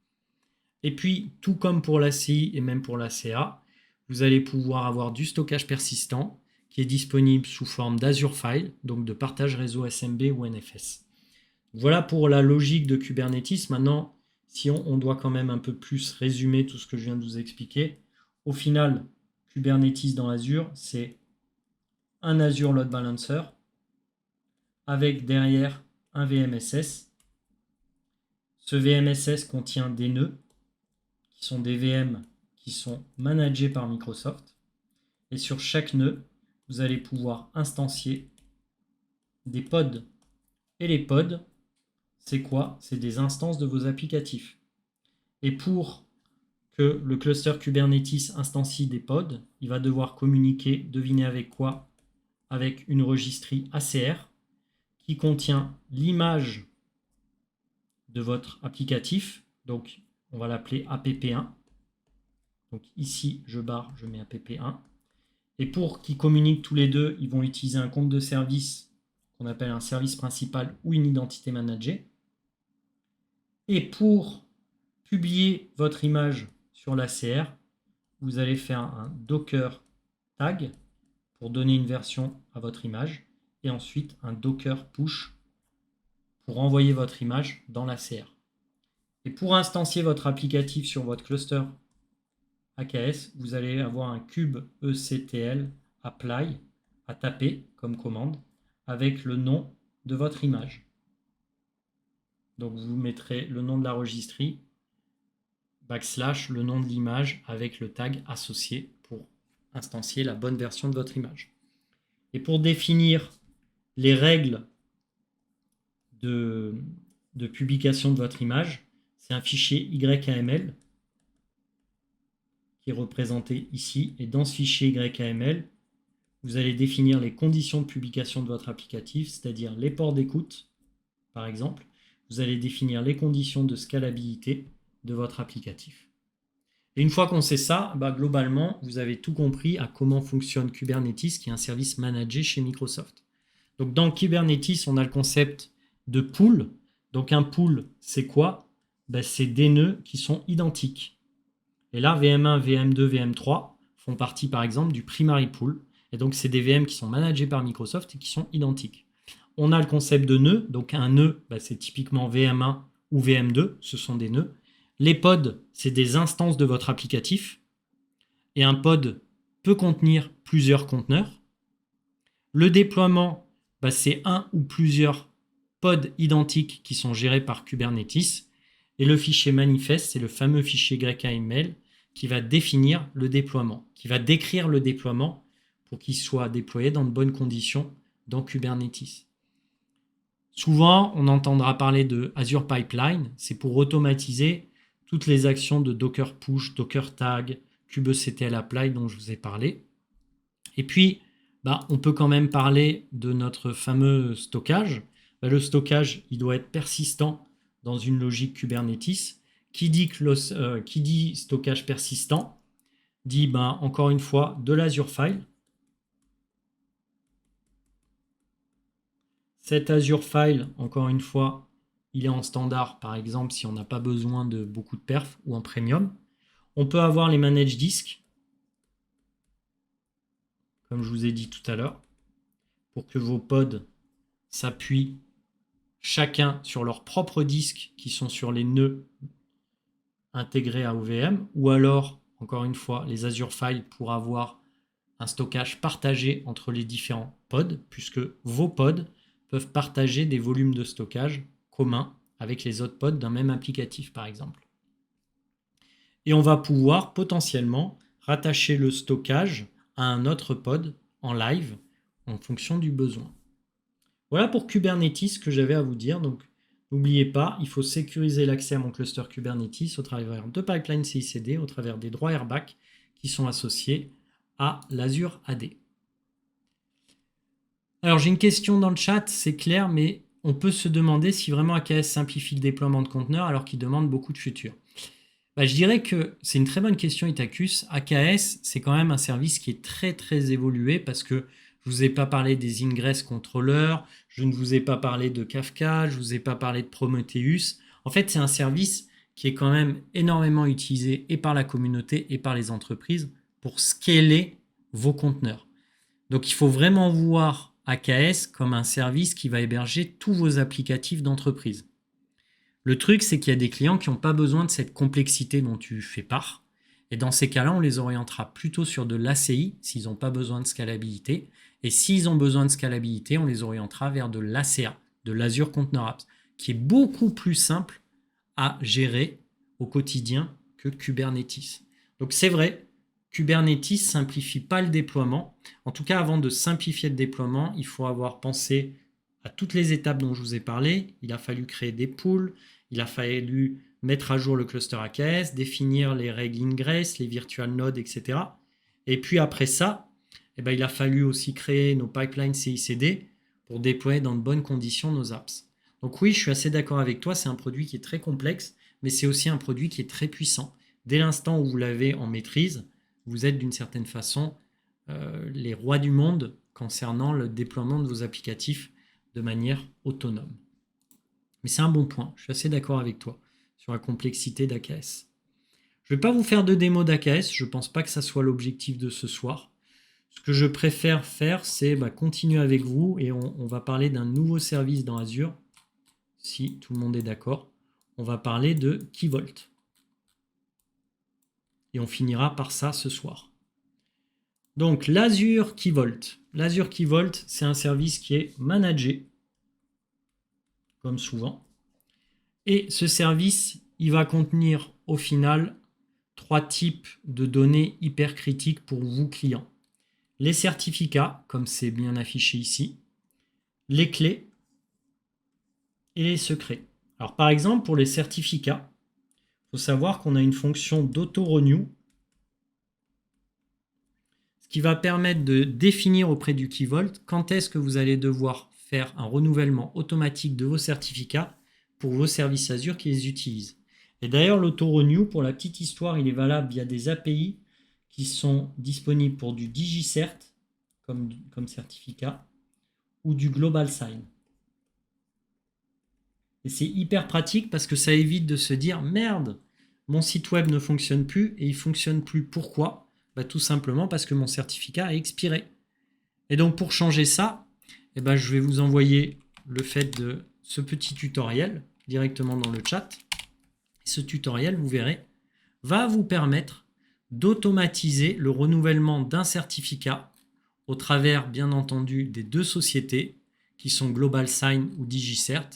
Et puis, tout comme pour l'ACI et même pour l'ACA, vous allez pouvoir avoir du stockage persistant qui est disponible sous forme d'Azure File, donc de partage réseau SMB ou NFS. Voilà pour la logique de Kubernetes. Maintenant, si on doit quand même un peu plus résumer tout ce que je viens de vous expliquer, au final, Kubernetes dans Azure, c'est un Azure Load Balancer avec derrière un VMSS. Ce VMSS contient des nœuds qui sont des VM qui sont managés par Microsoft. Et sur chaque nœud, vous allez pouvoir instancier des pods. Et les pods, c'est quoi? C'est des instances de vos applicatifs. Et pour que le cluster Kubernetes instancie des pods, il va devoir communiquer, devinez avec quoi? Avec une registrie ACR qui contient l'image de votre applicatif. Donc, on va l'appeler app1. Donc ici, je barre, je mets app1. Et pour qu'ils communiquent tous les deux, ils vont utiliser un compte de service qu'on appelle un service principal ou une identité managée. Et pour publier votre image sur l'ACR, vous allez faire un Docker tag pour donner une version à votre image et ensuite un Docker push pour envoyer votre image dans l'ACR. Et pour instancier votre applicatif sur votre cluster AKS, vous allez avoir un cube ECTL apply à taper comme commande avec le nom de votre image. Donc vous mettrez le nom de la registrie, / le nom de l'image avec le tag associé pour instancier la bonne version de votre image. Et pour définir les règles de publication de votre image, c'est un fichier YAML qui est représenté ici. Et dans ce fichier YAML, vous allez définir les conditions de publication de votre applicatif, c'est-à-dire les ports d'écoute, par exemple. Vous allez définir les conditions de scalabilité de votre applicatif. Et une fois qu'on sait ça, globalement, vous avez tout compris à comment fonctionne Kubernetes, qui est un service managé chez Microsoft. Donc dans Kubernetes, on a le concept de pool. Donc un pool, c'est quoi? C'est des nœuds qui sont identiques. Et là, VM1, VM2, VM3 font partie, par exemple, du primary pool. Et donc, c'est des VM qui sont managés par Microsoft et qui sont identiques. on a le concept de nœud. Donc un nœud, c'est typiquement VM1 ou VM2, ce sont des nœuds. Les pods, c'est des instances de votre applicatif. Et un pod peut contenir plusieurs conteneurs. Le déploiement, c'est un ou plusieurs pods identiques qui sont gérés par Kubernetes. Et le fichier manifeste, c'est le fameux fichier YAML qui va définir le déploiement, qui va décrire le déploiement pour qu'il soit déployé dans de bonnes conditions dans Kubernetes. Souvent, on entendra parler de Azure Pipeline. C'est pour automatiser toutes les actions de Docker Push, Docker Tag, kubectl apply dont je vous ai parlé. Et puis, on peut quand même parler de notre fameux stockage. Le stockage, il doit être persistant dans une logique Kubernetes. Qui dit stockage persistant dit, encore une fois, de l'Azure File. Cet Azure File, encore une fois, il est en standard, par exemple, si on n'a pas besoin de beaucoup de perf ou en premium. On peut avoir les manage disks, comme je vous ai dit tout à l'heure, pour que vos pods s'appuient chacun sur leurs propres disques qui sont sur les nœuds intégrés à OVM, ou alors, encore une fois, les Azure Files pour avoir un stockage partagé entre les différents pods, puisque vos pods peuvent partager des volumes de stockage communs avec les autres pods d'un même applicatif, par exemple. Et on va pouvoir potentiellement rattacher le stockage à un autre pod en live en fonction du besoin. Voilà pour Kubernetes que j'avais à vous dire. Donc, n'oubliez pas, il faut sécuriser l'accès à mon cluster Kubernetes au travers de pipelines CI/CD, au travers des droits RBAC qui sont associés à l'Azure AD. Alors, j'ai une question dans le chat, c'est clair, mais on peut se demander si vraiment AKS simplifie le déploiement de conteneurs alors qu'il demande beaucoup de futurs. Je dirais que c'est une très bonne question, Itacus. AKS, c'est quand même un service qui est très très évolué parce que je ne vous ai pas parlé des ingress controllers, je ne vous ai pas parlé de Kafka, je ne vous ai pas parlé de Prometheus. En fait, c'est un service qui est quand même énormément utilisé et par la communauté et par les entreprises pour scaler vos conteneurs. Donc, il faut vraiment voir AKS comme un service qui va héberger tous vos applicatifs d'entreprise. Le truc, c'est qu'il y a des clients qui n'ont pas besoin de cette complexité dont tu fais part. Et dans ces cas-là, on les orientera plutôt sur de l'ACI s'ils n'ont pas besoin de scalabilité. Et s'ils ont besoin de scalabilité, on les orientera vers de l'ACA, de l'Azure Container Apps, qui est beaucoup plus simple à gérer au quotidien que Kubernetes. Donc c'est vrai, Kubernetes ne simplifie pas le déploiement. En tout cas, avant de simplifier le déploiement, il faut avoir pensé à toutes les étapes dont je vous ai parlé. Il a fallu créer des pools, il a fallu mettre à jour le cluster AKS, définir les règles ingress, les virtual nodes, etc. Et puis après ça, il a fallu aussi créer nos pipelines CI/CD pour déployer dans de bonnes conditions nos apps. Donc oui, je suis assez d'accord avec toi, c'est un produit qui est très complexe, mais c'est aussi un produit qui est très puissant. Dès l'instant où vous l'avez en maîtrise, vous êtes d'une certaine façon les rois du monde concernant le déploiement de vos applicatifs de manière autonome. Mais c'est un bon point, je suis assez d'accord avec toi sur la complexité d'AKS. Je ne vais pas vous faire de démo d'AKS, je ne pense pas que ça soit l'objectif de ce soir. Ce que je préfère faire, c'est continuer avec vous et on va parler d'un nouveau service dans Azure. Si tout le monde est d'accord, on va parler de Key Vault. Et on finira par ça ce soir. Donc l'Azure Key Vault. L'Azure Key Vault, c'est un service qui est managé, comme souvent. Et ce service, il va contenir au final 3 types de données hyper critiques pour vous, clients. Les certificats, comme c'est bien affiché ici, les clés et les secrets. Alors par exemple, pour les certificats, il faut savoir qu'on a une fonction d'auto-renew, ce qui va permettre de définir auprès du Key Vault quand est-ce que vous allez devoir faire un renouvellement automatique de vos certificats pour vos services Azure qui les utilisent. Et d'ailleurs, l'auto-renew, pour la petite histoire, il est valable via des API qui sont disponibles pour du DigiCert comme certificat ou du Global Sign. Et c'est hyper pratique parce que ça évite de se dire « Merde, mon site web ne fonctionne plus et il ne fonctionne plus. Pourquoi ?» Tout simplement parce que mon certificat a expiré. Et donc pour changer ça, je vais vous envoyer le fait de ce petit tutoriel directement dans le chat. Ce tutoriel, vous verrez, va vous permettre d'automatiser le renouvellement d'un certificat au travers, bien entendu, des deux sociétés qui sont GlobalSign ou DigiCert.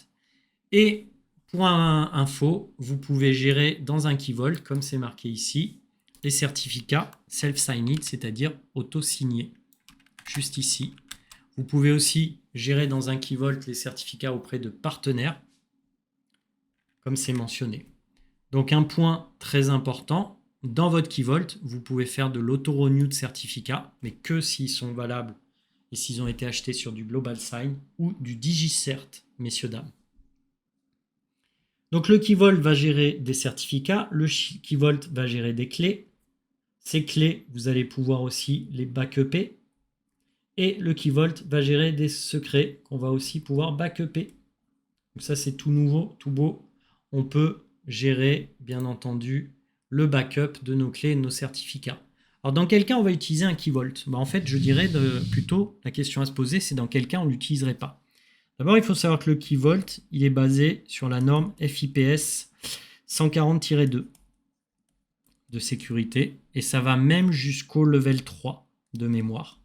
Et pour info, vous pouvez gérer dans un KeyVault, comme c'est marqué ici, les certificats self-signed, c'est-à-dire auto-signés, juste ici. Vous pouvez aussi gérer dans un KeyVault les certificats auprès de partenaires, comme c'est mentionné. Donc un point très important, dans votre KeyVault, vous pouvez faire de l'auto-renew de certificats, mais que s'ils sont valables et s'ils ont été achetés sur du GlobalSign ou du DigiCert, messieurs, dames. Donc le KeyVault va gérer des certificats, le KeyVault va gérer des clés. Ces clés, vous allez pouvoir aussi les backuper. Et le KeyVault va gérer des secrets qu'on va aussi pouvoir backuper. Donc ça, c'est tout nouveau, tout beau. On peut gérer, bien entendu, le backup de nos clés et de nos certificats. Alors, dans quel cas on va utiliser un KeyVault? En fait, je dirais plutôt, la question à se poser, c'est dans quel cas on ne l'utiliserait pas. D'abord, il faut savoir que le KeyVault, il est basé sur la norme FIPS 140-2 de sécurité, et ça va même jusqu'au level 3 de mémoire.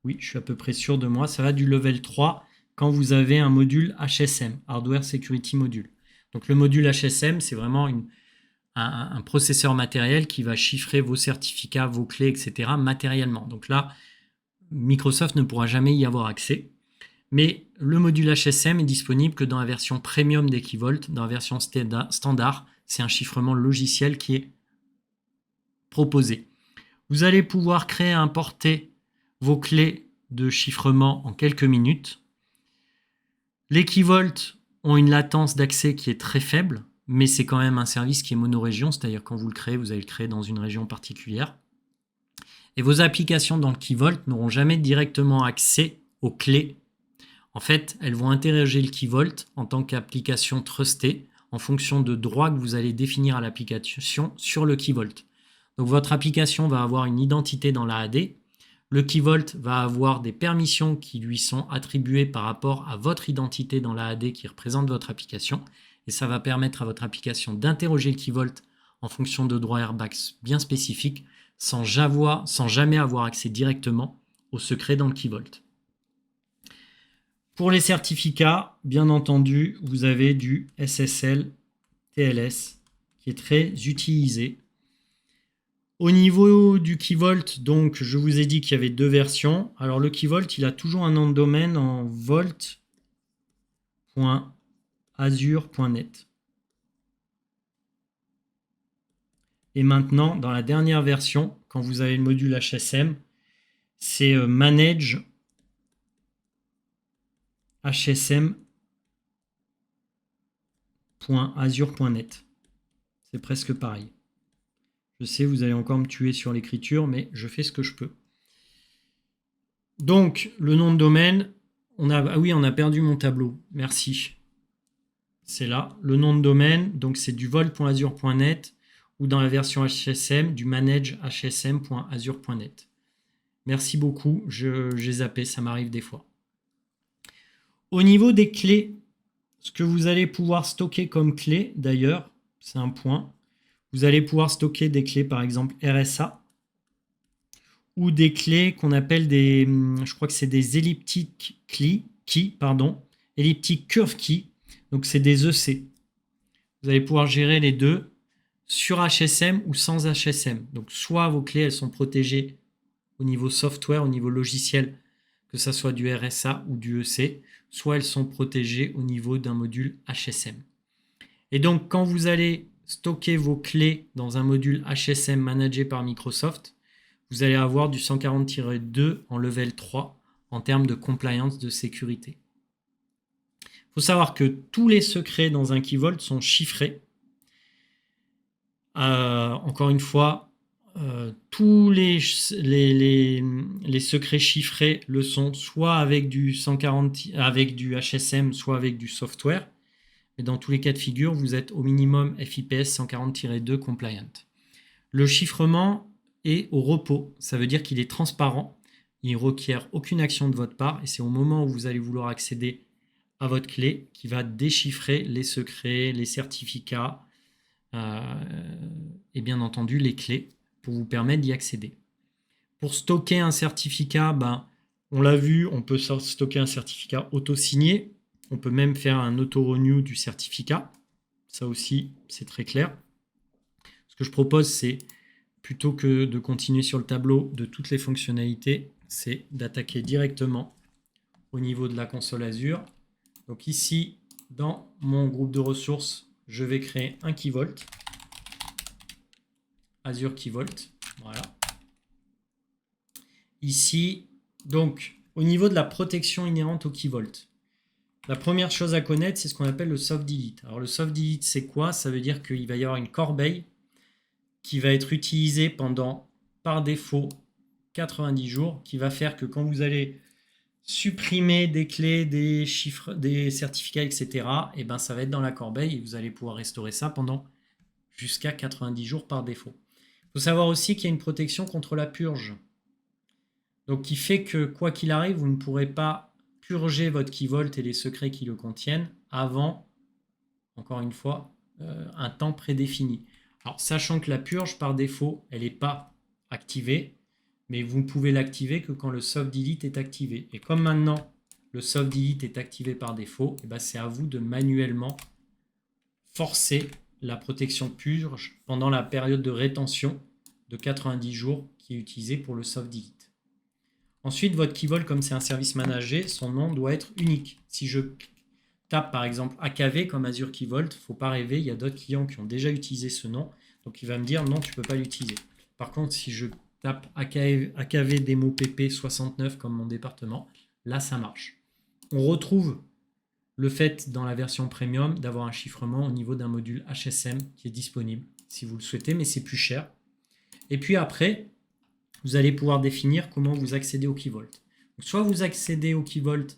Oui, je suis à peu près sûr de moi, ça va du level 3 quand vous avez un module HSM, Hardware Security Module. Donc le module HSM, c'est vraiment un processeur matériel qui va chiffrer vos certificats, vos clés, etc. matériellement. Donc là, Microsoft ne pourra jamais y avoir accès. Mais le module HSM est disponible que dans la version premium des KeyVault. Dans la version standard, c'est un chiffrement logiciel qui est proposé. Vous allez pouvoir créer et importer vos clés de chiffrement en quelques minutes. Les KeyVault ont une latence d'accès qui est très faible, mais c'est quand même un service qui est monorégion, c'est-à-dire quand vous le créez, vous allez le créer dans une région particulière. Et vos applications dans le KeyVault n'auront jamais directement accès aux clés. En fait, elles vont interroger le KeyVault en tant qu'application trustée en fonction de droits que vous allez définir à l'application sur le KeyVault. Donc votre application va avoir une identité dans la AD. Le KeyVault va avoir des permissions qui lui sont attribuées par rapport à votre identité dans la AD qui représente votre application. Et ça va permettre à votre application d'interroger le KeyVault en fonction de droits airbags bien spécifiques sans jamais avoir accès directement au secret dans le KeyVault. Pour les certificats, bien entendu, vous avez du SSL TLS qui est très utilisé. Au niveau du KeyVault, donc, je vous ai dit qu'il y avait deux versions. Alors, le KeyVault, il a toujours un nom de domaine en vault.azure.net. Et maintenant, dans la dernière version, quand vous avez le module HSM, c'est manage hsm.azure.net. C'est presque pareil. Je sais, vous allez encore me tuer sur l'écriture, mais je fais ce que je peux. Donc, le nom de domaine, on a perdu mon tableau. Merci. C'est là. Le nom de domaine, donc c'est du vol.azure.net ou dans la version HSM, du manage hsm.azure.net. Merci beaucoup. J'ai zappé, ça m'arrive des fois. Au niveau des clés, ce que vous allez pouvoir stocker comme clé, d'ailleurs, c'est un point. Vous allez pouvoir stocker des clés, par exemple RSA, ou des clés qu'on appelle je crois que c'est des elliptic elliptic curve key. Donc c'est des EC. Vous allez pouvoir gérer les deux sur HSM ou sans HSM. Donc soit vos clés elles sont protégées au niveau software, au niveau logiciel, que ça soit du RSA ou du EC, soit elles sont protégées au niveau d'un module HSM. Et donc quand vous allez stocker vos clés dans un module HSM managé par Microsoft, vous allez avoir du 140-2 en level 3 en termes de compliance de sécurité. Il faut savoir que tous les secrets dans un KeyVault sont chiffrés. Encore une fois, tous les secrets chiffrés le sont soit avec du HSM, soit avec du software. Mais dans tous les cas de figure, vous êtes au minimum FIPS 140-2 compliant. Le chiffrement est au repos. Ça veut dire qu'il est transparent. Il ne requiert aucune action de votre part. Et c'est au moment où vous allez vouloir accéder à votre clé qui va déchiffrer les secrets, les certificats et bien entendu les clés pour vous permettre d'y accéder. Pour stocker un certificat, on l'a vu, on peut stocker un certificat auto-signé. On peut même faire un auto-renew du certificat. Ça aussi, c'est très clair. Ce que je propose, c'est plutôt que de continuer sur le tableau de toutes les fonctionnalités, c'est d'attaquer directement au niveau de la console Azure. Donc ici, dans mon groupe de ressources, je vais créer un Key Vault. Azure Key Vault. Voilà. Ici, donc, au niveau de la protection inhérente au Key Vault, la première chose à connaître, c'est ce qu'on appelle le soft delete. Alors, le soft delete, c'est quoi? Ça veut dire qu'il va y avoir une corbeille qui va être utilisée pendant, par défaut, 90 jours, qui va faire que quand vous allez supprimer des clés, des chiffres, des certificats, etc., et ben ça va être dans la corbeille et vous allez pouvoir restaurer ça pendant jusqu'à 90 jours par défaut. Il faut savoir aussi qu'il y a une protection contre la purge. Donc, qui fait que, quoi qu'il arrive, vous ne pourrez pas purger votre Key Vault et les secrets qui le contiennent avant, encore une fois, un temps prédéfini. Alors, sachant que la purge, par défaut, elle n'est pas activée, mais vous ne pouvez l'activer que quand le soft delete est activé. Et comme maintenant, le soft delete est activé par défaut, et ben c'est à vous de manuellement forcer la protection purge pendant la période de rétention de 90 jours qui est utilisée pour le soft delete. Ensuite, votre Key Vault, comme c'est un service managé, son nom doit être unique. Si je tape par exemple AKV comme Azure Key Vault, il ne faut pas rêver, il y a d'autres clients qui ont déjà utilisé ce nom, donc il va me dire non, tu ne peux pas l'utiliser. Par contre, si je tape AKV démo PP 69 comme mon département, là ça marche. On retrouve le fait dans la version premium d'avoir un chiffrement au niveau d'un module HSM qui est disponible si vous le souhaitez, mais c'est plus cher. Et puis après, vous allez pouvoir définir comment vous accédez au Key Vault. Donc, soit vous accédez au Key Vault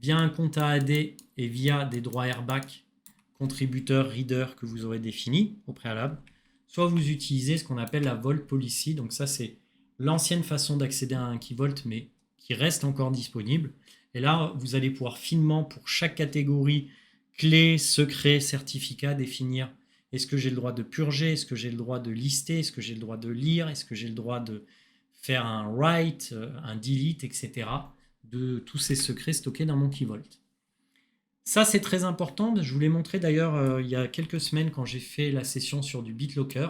via un compte AAD et via des droits airbag contributeurs reader que vous aurez définis au préalable, soit vous utilisez ce qu'on appelle la Vault Policy. Donc ça, c'est l'ancienne façon d'accéder à un Key Vault, mais qui reste encore disponible. Et là, vous allez pouvoir finement, pour chaque catégorie, clé, secret, certificat, définir est-ce que j'ai le droit de purger, est-ce que j'ai le droit de lister, est-ce que j'ai le droit de lire, est-ce que j'ai le droit de faire un write, un delete, etc. de tous ces secrets stockés dans mon Key Vault. Ça, c'est très important. Je vous l'ai montré d'ailleurs il y a quelques semaines quand j'ai fait la session sur du BitLocker.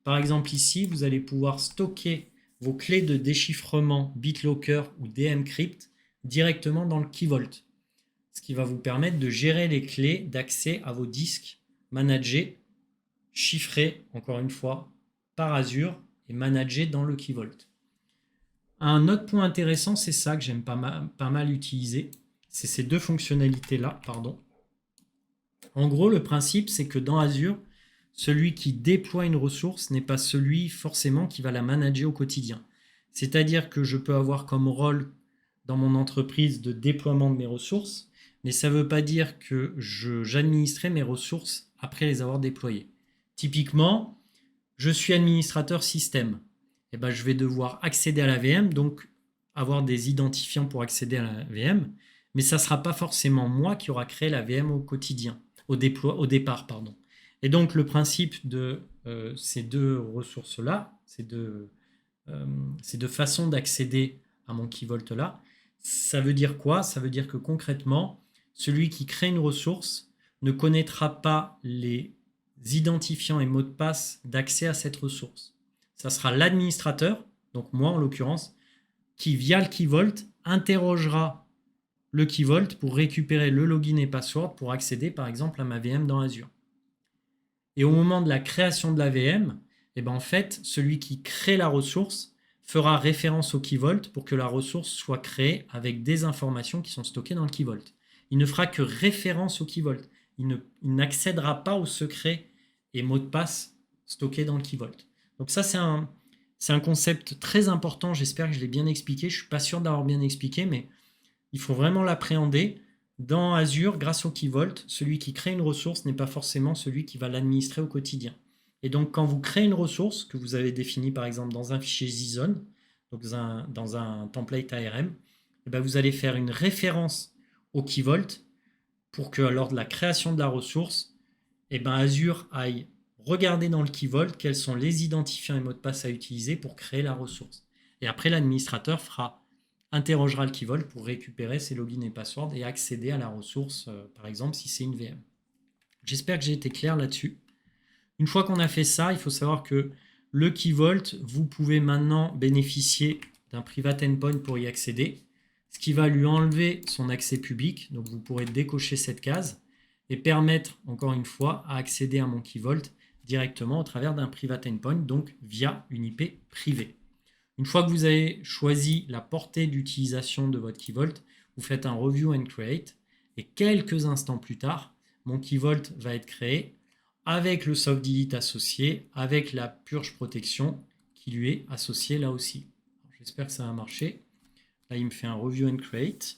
Par exemple, ici, vous allez pouvoir stocker vos clés de déchiffrement BitLocker ou DMCrypt directement dans le Key Vault, ce qui va vous permettre de gérer les clés d'accès à vos disques managés, chiffrés, encore une fois, par Azure et managés dans le Key Vault. Un autre point intéressant, c'est ça que j'aime pas mal utiliser, c'est ces deux fonctionnalités-là, pardon. En gros, le principe, c'est que dans Azure, celui qui déploie une ressource n'est pas celui forcément qui va la manager au quotidien. C'est-à-dire que je peux avoir comme rôle dans mon entreprise de déploiement de mes ressources, mais ça ne veut pas dire que j'administrerai mes ressources après les avoir déployées. Typiquement, je suis administrateur système. Et ben, je vais devoir accéder à la VM, donc avoir des identifiants pour accéder à la VM, mais ça ne sera pas forcément moi qui aura créé la VM au quotidien, au départ. Et donc, le principe de ces deux ressources-là, ces deux façons d'accéder à mon Key Vault-là, ça veut dire quoi? Ça veut dire que concrètement, celui qui crée une ressource ne connaîtra pas les identifiants et mots de passe d'accès à cette ressource. Ça sera l'administrateur, donc moi en l'occurrence, qui via le Key Vault interrogera le Key Vault pour récupérer le login et password pour accéder par exemple à ma VM dans Azure. Et au moment de la création de la VM, en fait, celui qui crée la ressource fera référence au Key Vault pour que la ressource soit créée avec des informations qui sont stockées dans le Key Vault. Il ne fera que référence au Key Vault. Il n'accédera pas aux secrets et mots de passe stockés dans le Key Vault. Donc ça, c'est un concept très important. J'espère que je l'ai bien expliqué. Je ne suis pas sûr d'avoir bien expliqué, mais il faut vraiment l'appréhender. Dans Azure, grâce au Key Vault, celui qui crée une ressource n'est pas forcément celui qui va l'administrer au quotidien. Et donc, quand vous créez une ressource que vous avez définie, par exemple, dans un fichier JSON, donc dans un template ARM, vous allez faire une référence au Key Vault pour que lors de la création de la ressource, Azure aille regarder dans le Key Vault quels sont les identifiants et mots de passe à utiliser pour créer la ressource. Et après, l'administrateur interrogera le Key Vault pour récupérer ses logins et passwords et accéder à la ressource, par exemple, si c'est une VM. J'espère que j'ai été clair là-dessus. Une fois qu'on a fait ça, il faut savoir que le Key Vault, vous pouvez maintenant bénéficier d'un private endpoint pour y accéder, ce qui va lui enlever son accès public. Donc, vous pourrez décocher cette case et permettre, encore une fois, à accéder à mon Key Vault directement au travers d'un private endpoint, donc via une IP privée. Une fois que vous avez choisi la portée d'utilisation de votre Key Vault, vous faites un review and create et quelques instants plus tard, mon Key Vault va être créé avec le soft delete associé, avec la purge protection qui lui est associée là aussi. J'espère que ça va marcher. Là, il me fait un review and create.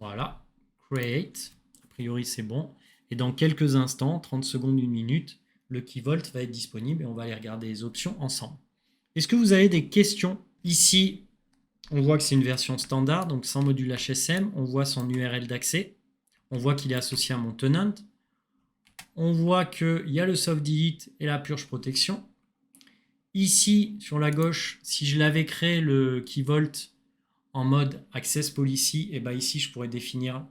Voilà, create. A priori, c'est bon. Et dans quelques instants, 30 secondes, 1 minute, le Key Vault va être disponible et on va aller regarder les options ensemble. Est-ce que vous avez des questions? Ici, on voit que c'est une version standard, donc sans module HSM. On voit son URL d'accès. On voit qu'il est associé à mon tenant. On voit qu'il y a le soft delete et la purge protection. Ici, sur la gauche, si je l'avais créé le Key Vault en mode Access Policy, et ici, je pourrais définir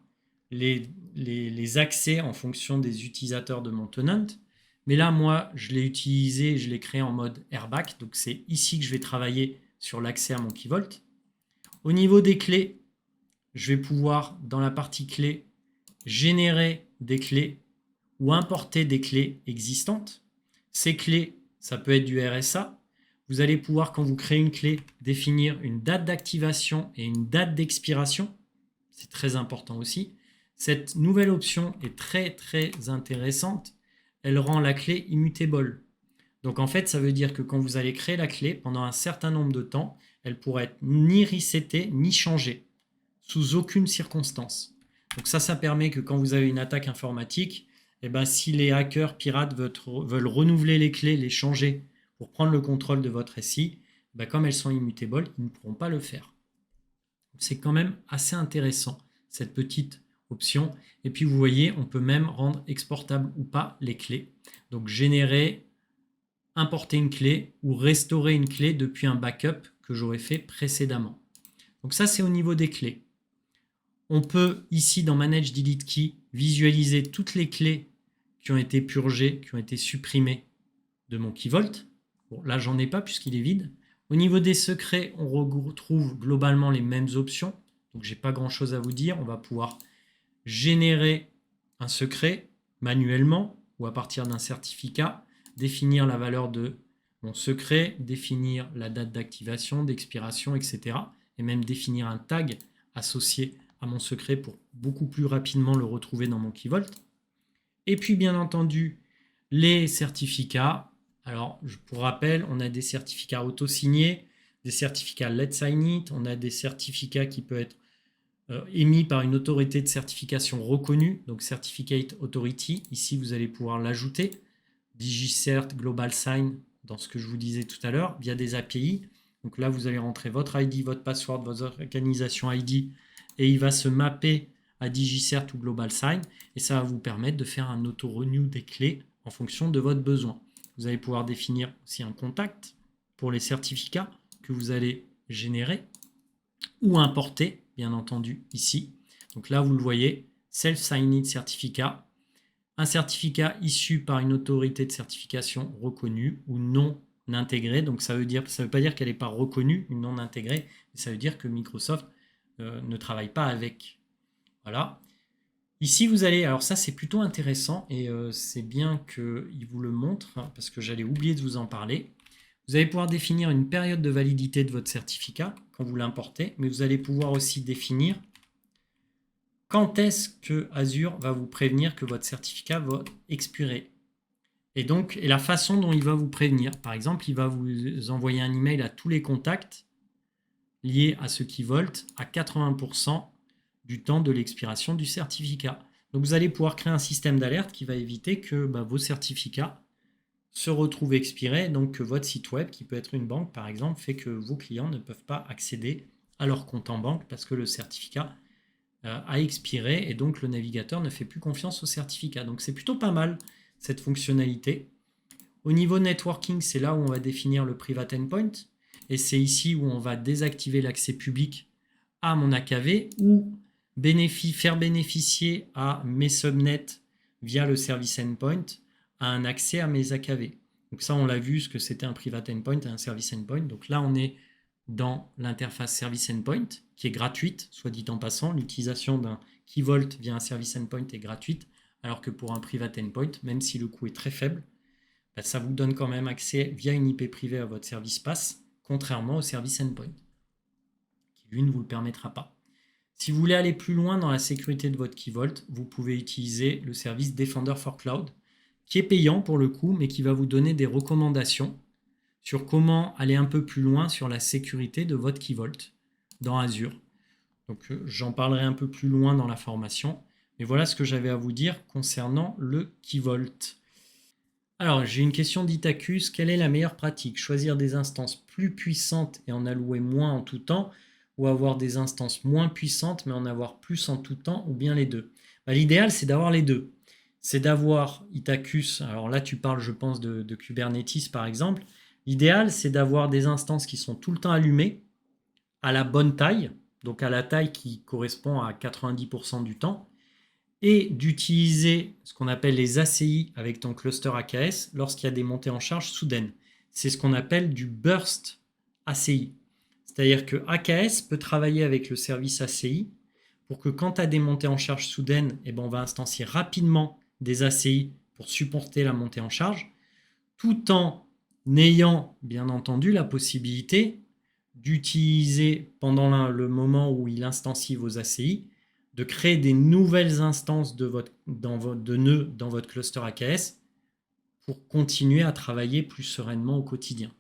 les accès en fonction des utilisateurs de mon tenant. Mais là, moi, je l'ai utilisé, je l'ai créé en mode airbag. Donc, c'est ici que je vais travailler sur l'accès à mon Key Vault. Au niveau des clés, je vais pouvoir, dans la partie clés, générer des clés ou importer des clés existantes. Ces clés, ça peut être du RSA. Vous allez pouvoir, quand vous créez une clé, définir une date d'activation et une date d'expiration. C'est très important aussi. Cette nouvelle option est très, très intéressante. Elle rend la clé immutable. Donc en fait, ça veut dire que quand vous allez créer la clé, pendant un certain nombre de temps, elle pourra être ni resetée, ni changée, sous aucune circonstance. Donc ça permet que quand vous avez une attaque informatique, si les hackers pirates veulent renouveler les clés, les changer pour prendre le contrôle de votre SI, comme elles sont immutables, ils ne pourront pas le faire. C'est quand même assez intéressant, cette petite option. Et puis vous voyez, on peut même rendre exportable ou pas les clés. Donc générer, importer une clé ou restaurer une clé depuis un backup que j'aurais fait précédemment. Donc ça, c'est au niveau des clés. On peut ici dans Manage Delete Key visualiser toutes les clés qui ont été purgées, qui ont été supprimées de mon Key Vault. Bon, là, j'en ai pas puisqu'il est vide. Au niveau des secrets, on retrouve globalement les mêmes options. Donc, j'ai pas grand-chose à vous dire. On va pouvoir générer un secret manuellement ou à partir d'un certificat, définir la valeur de mon secret, définir la date d'activation, d'expiration, etc. Et même définir un tag associé à mon secret pour beaucoup plus rapidement le retrouver dans mon Key Vault. Et puis, bien entendu, les certificats. Alors, pour rappel, on a des certificats auto-signés, des certificats Let's Sign It, on a des certificats qui peuvent être émis par une autorité de certification reconnue, donc Certificate Authority. Ici, vous allez pouvoir l'ajouter. DigiCert, Global Sign, dans ce que je vous disais tout à l'heure, via des API. Donc là, vous allez rentrer votre ID, votre password, votre organisation ID, et il va se mapper à DigiCert ou Global Sign, et ça va vous permettre de faire un auto-renew des clés en fonction de votre besoin. Vous allez pouvoir définir aussi un contact pour les certificats que vous allez générer ou importer, bien entendu, ici. Donc là, vous le voyez, Self-Signed Certificat, un certificat issu par une autorité de certification reconnue ou non intégrée. Donc ça veut pas dire qu'elle n'est pas reconnue, une non intégrée, mais ça veut dire que Microsoft ne travaille pas avec. Voilà. Ici, vous allez... Alors ça, c'est plutôt intéressant et c'est bien qu'il vous le montre parce que j'allais oublier de vous en parler. Vous allez pouvoir définir une période de validité de votre certificat quand vous l'importez, mais vous allez pouvoir aussi définir quand est-ce que Azure va vous prévenir que votre certificat va expirer. Et la façon dont il va vous prévenir. Par exemple, il va vous envoyer un email à tous les contacts liés à ce Key Vault à 80% du temps de l'expiration du certificat. Donc vous allez pouvoir créer un système d'alerte qui va éviter que vos certificats se retrouvent expirés, donc que votre site web, qui peut être une banque par exemple, fait que vos clients ne peuvent pas accéder à leur compte en banque parce que le certificat a expiré et donc le navigateur ne fait plus confiance au certificat. Donc c'est plutôt pas mal cette fonctionnalité. Au niveau networking, c'est là où on va définir le private endpoint et c'est ici où on va désactiver l'accès public à mon AKV ou faire bénéficier à mes subnets via le service endpoint à un accès à mes AKV. Donc ça, on l'a vu, ce que c'était un private endpoint et un service endpoint. Donc là, on est dans l'interface service endpoint qui est gratuite, soit dit en passant. L'utilisation d'un key vault via un service endpoint est gratuite, alors que pour un private endpoint, même si le coût est très faible, ça vous donne quand même accès via une IP privée à votre service pass, contrairement au service endpoint, qui lui ne vous le permettra pas. Si vous voulez aller plus loin dans la sécurité de votre key vault, vous pouvez utiliser le service Defender for Cloud, qui est payant pour le coup, mais qui va vous donner des recommandations sur comment aller un peu plus loin sur la sécurité de votre key vault dans Azure. Donc j'en parlerai un peu plus loin dans la formation, mais voilà ce que j'avais à vous dire concernant le key vault. Alors j'ai une question d'Itacus, quelle est la meilleure pratique? Choisir des instances plus puissantes et en allouer moins en tout temps, ou avoir des instances moins puissantes mais en avoir plus en tout temps, ou bien les deux? L'idéal c'est d'avoir les deux. C'est d'avoir Itacus, alors là tu parles je pense de Kubernetes par exemple. L'idéal c'est d'avoir des instances qui sont tout le temps allumées, à la bonne taille, donc à la taille qui correspond à 90% du temps, et d'utiliser ce qu'on appelle les ACI avec ton cluster AKS lorsqu'il y a des montées en charge soudaines. C'est ce qu'on appelle du burst ACI. C'est-à-dire que AKS peut travailler avec le service ACI pour que quand tu as des montées en charge soudaines, on va instancier rapidement des ACI pour supporter la montée en charge, tout en ayant bien entendu la possibilité d'utiliser pendant le moment où il instancie vos ACI, de créer des nouvelles instances de nœuds dans votre cluster AKS pour continuer à travailler plus sereinement au quotidien.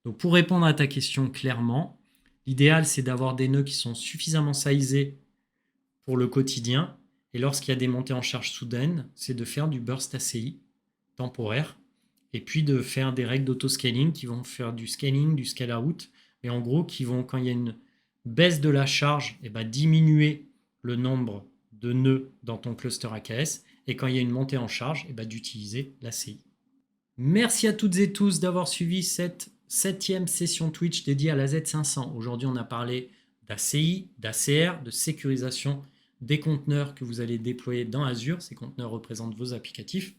Donc pour répondre à ta question clairement, l'idéal c'est d'avoir des nœuds qui sont suffisamment sizés pour le quotidien, et lorsqu'il y a des montées en charge soudaines, c'est de faire du burst ACI temporaire, et puis de faire des règles d'auto-scaling qui vont faire du scaling, du scale-out, mais en gros qui vont, quand il y a une baisse de la charge, diminuer le nombre de nœuds dans ton cluster AKS, et quand il y a une montée en charge, d'utiliser l'ACI. Merci à toutes et tous d'avoir suivi cette 7e session Twitch dédiée à la Z500. Aujourd'hui, on a parlé d'ACI, d'ACR, de sécurisation des conteneurs que vous allez déployer dans Azure. Ces conteneurs représentent vos applicatifs.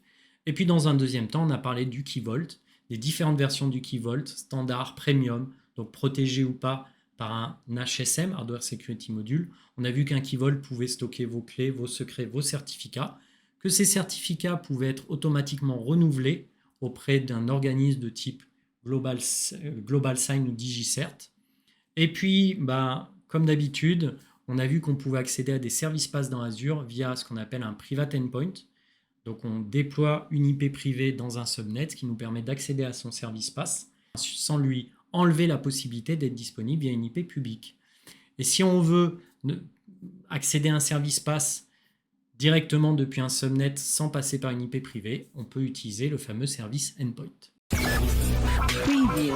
Et puis dans un deuxième temps, on a parlé du Key Vault, des différentes versions du Key Vault, standard, premium, donc protégé ou pas par un HSM, Hardware Security Module. On a vu qu'un Key Vault pouvait stocker vos clés, vos secrets, vos certificats, que ces certificats pouvaient être automatiquement renouvelés auprès d'un organisme de type Global Sign ou DigiCert. Et puis, comme d'habitude, on a vu qu'on pouvait accéder à des services pass dans Azure via ce qu'on appelle un private endpoint. Donc on déploie une IP privée dans un subnet qui nous permet d'accéder à son service pass sans lui enlever la possibilité d'être disponible via une IP publique. Et si on veut accéder à un service pass directement depuis un subnet sans passer par une IP privée, on peut utiliser le fameux service endpoint. Preview.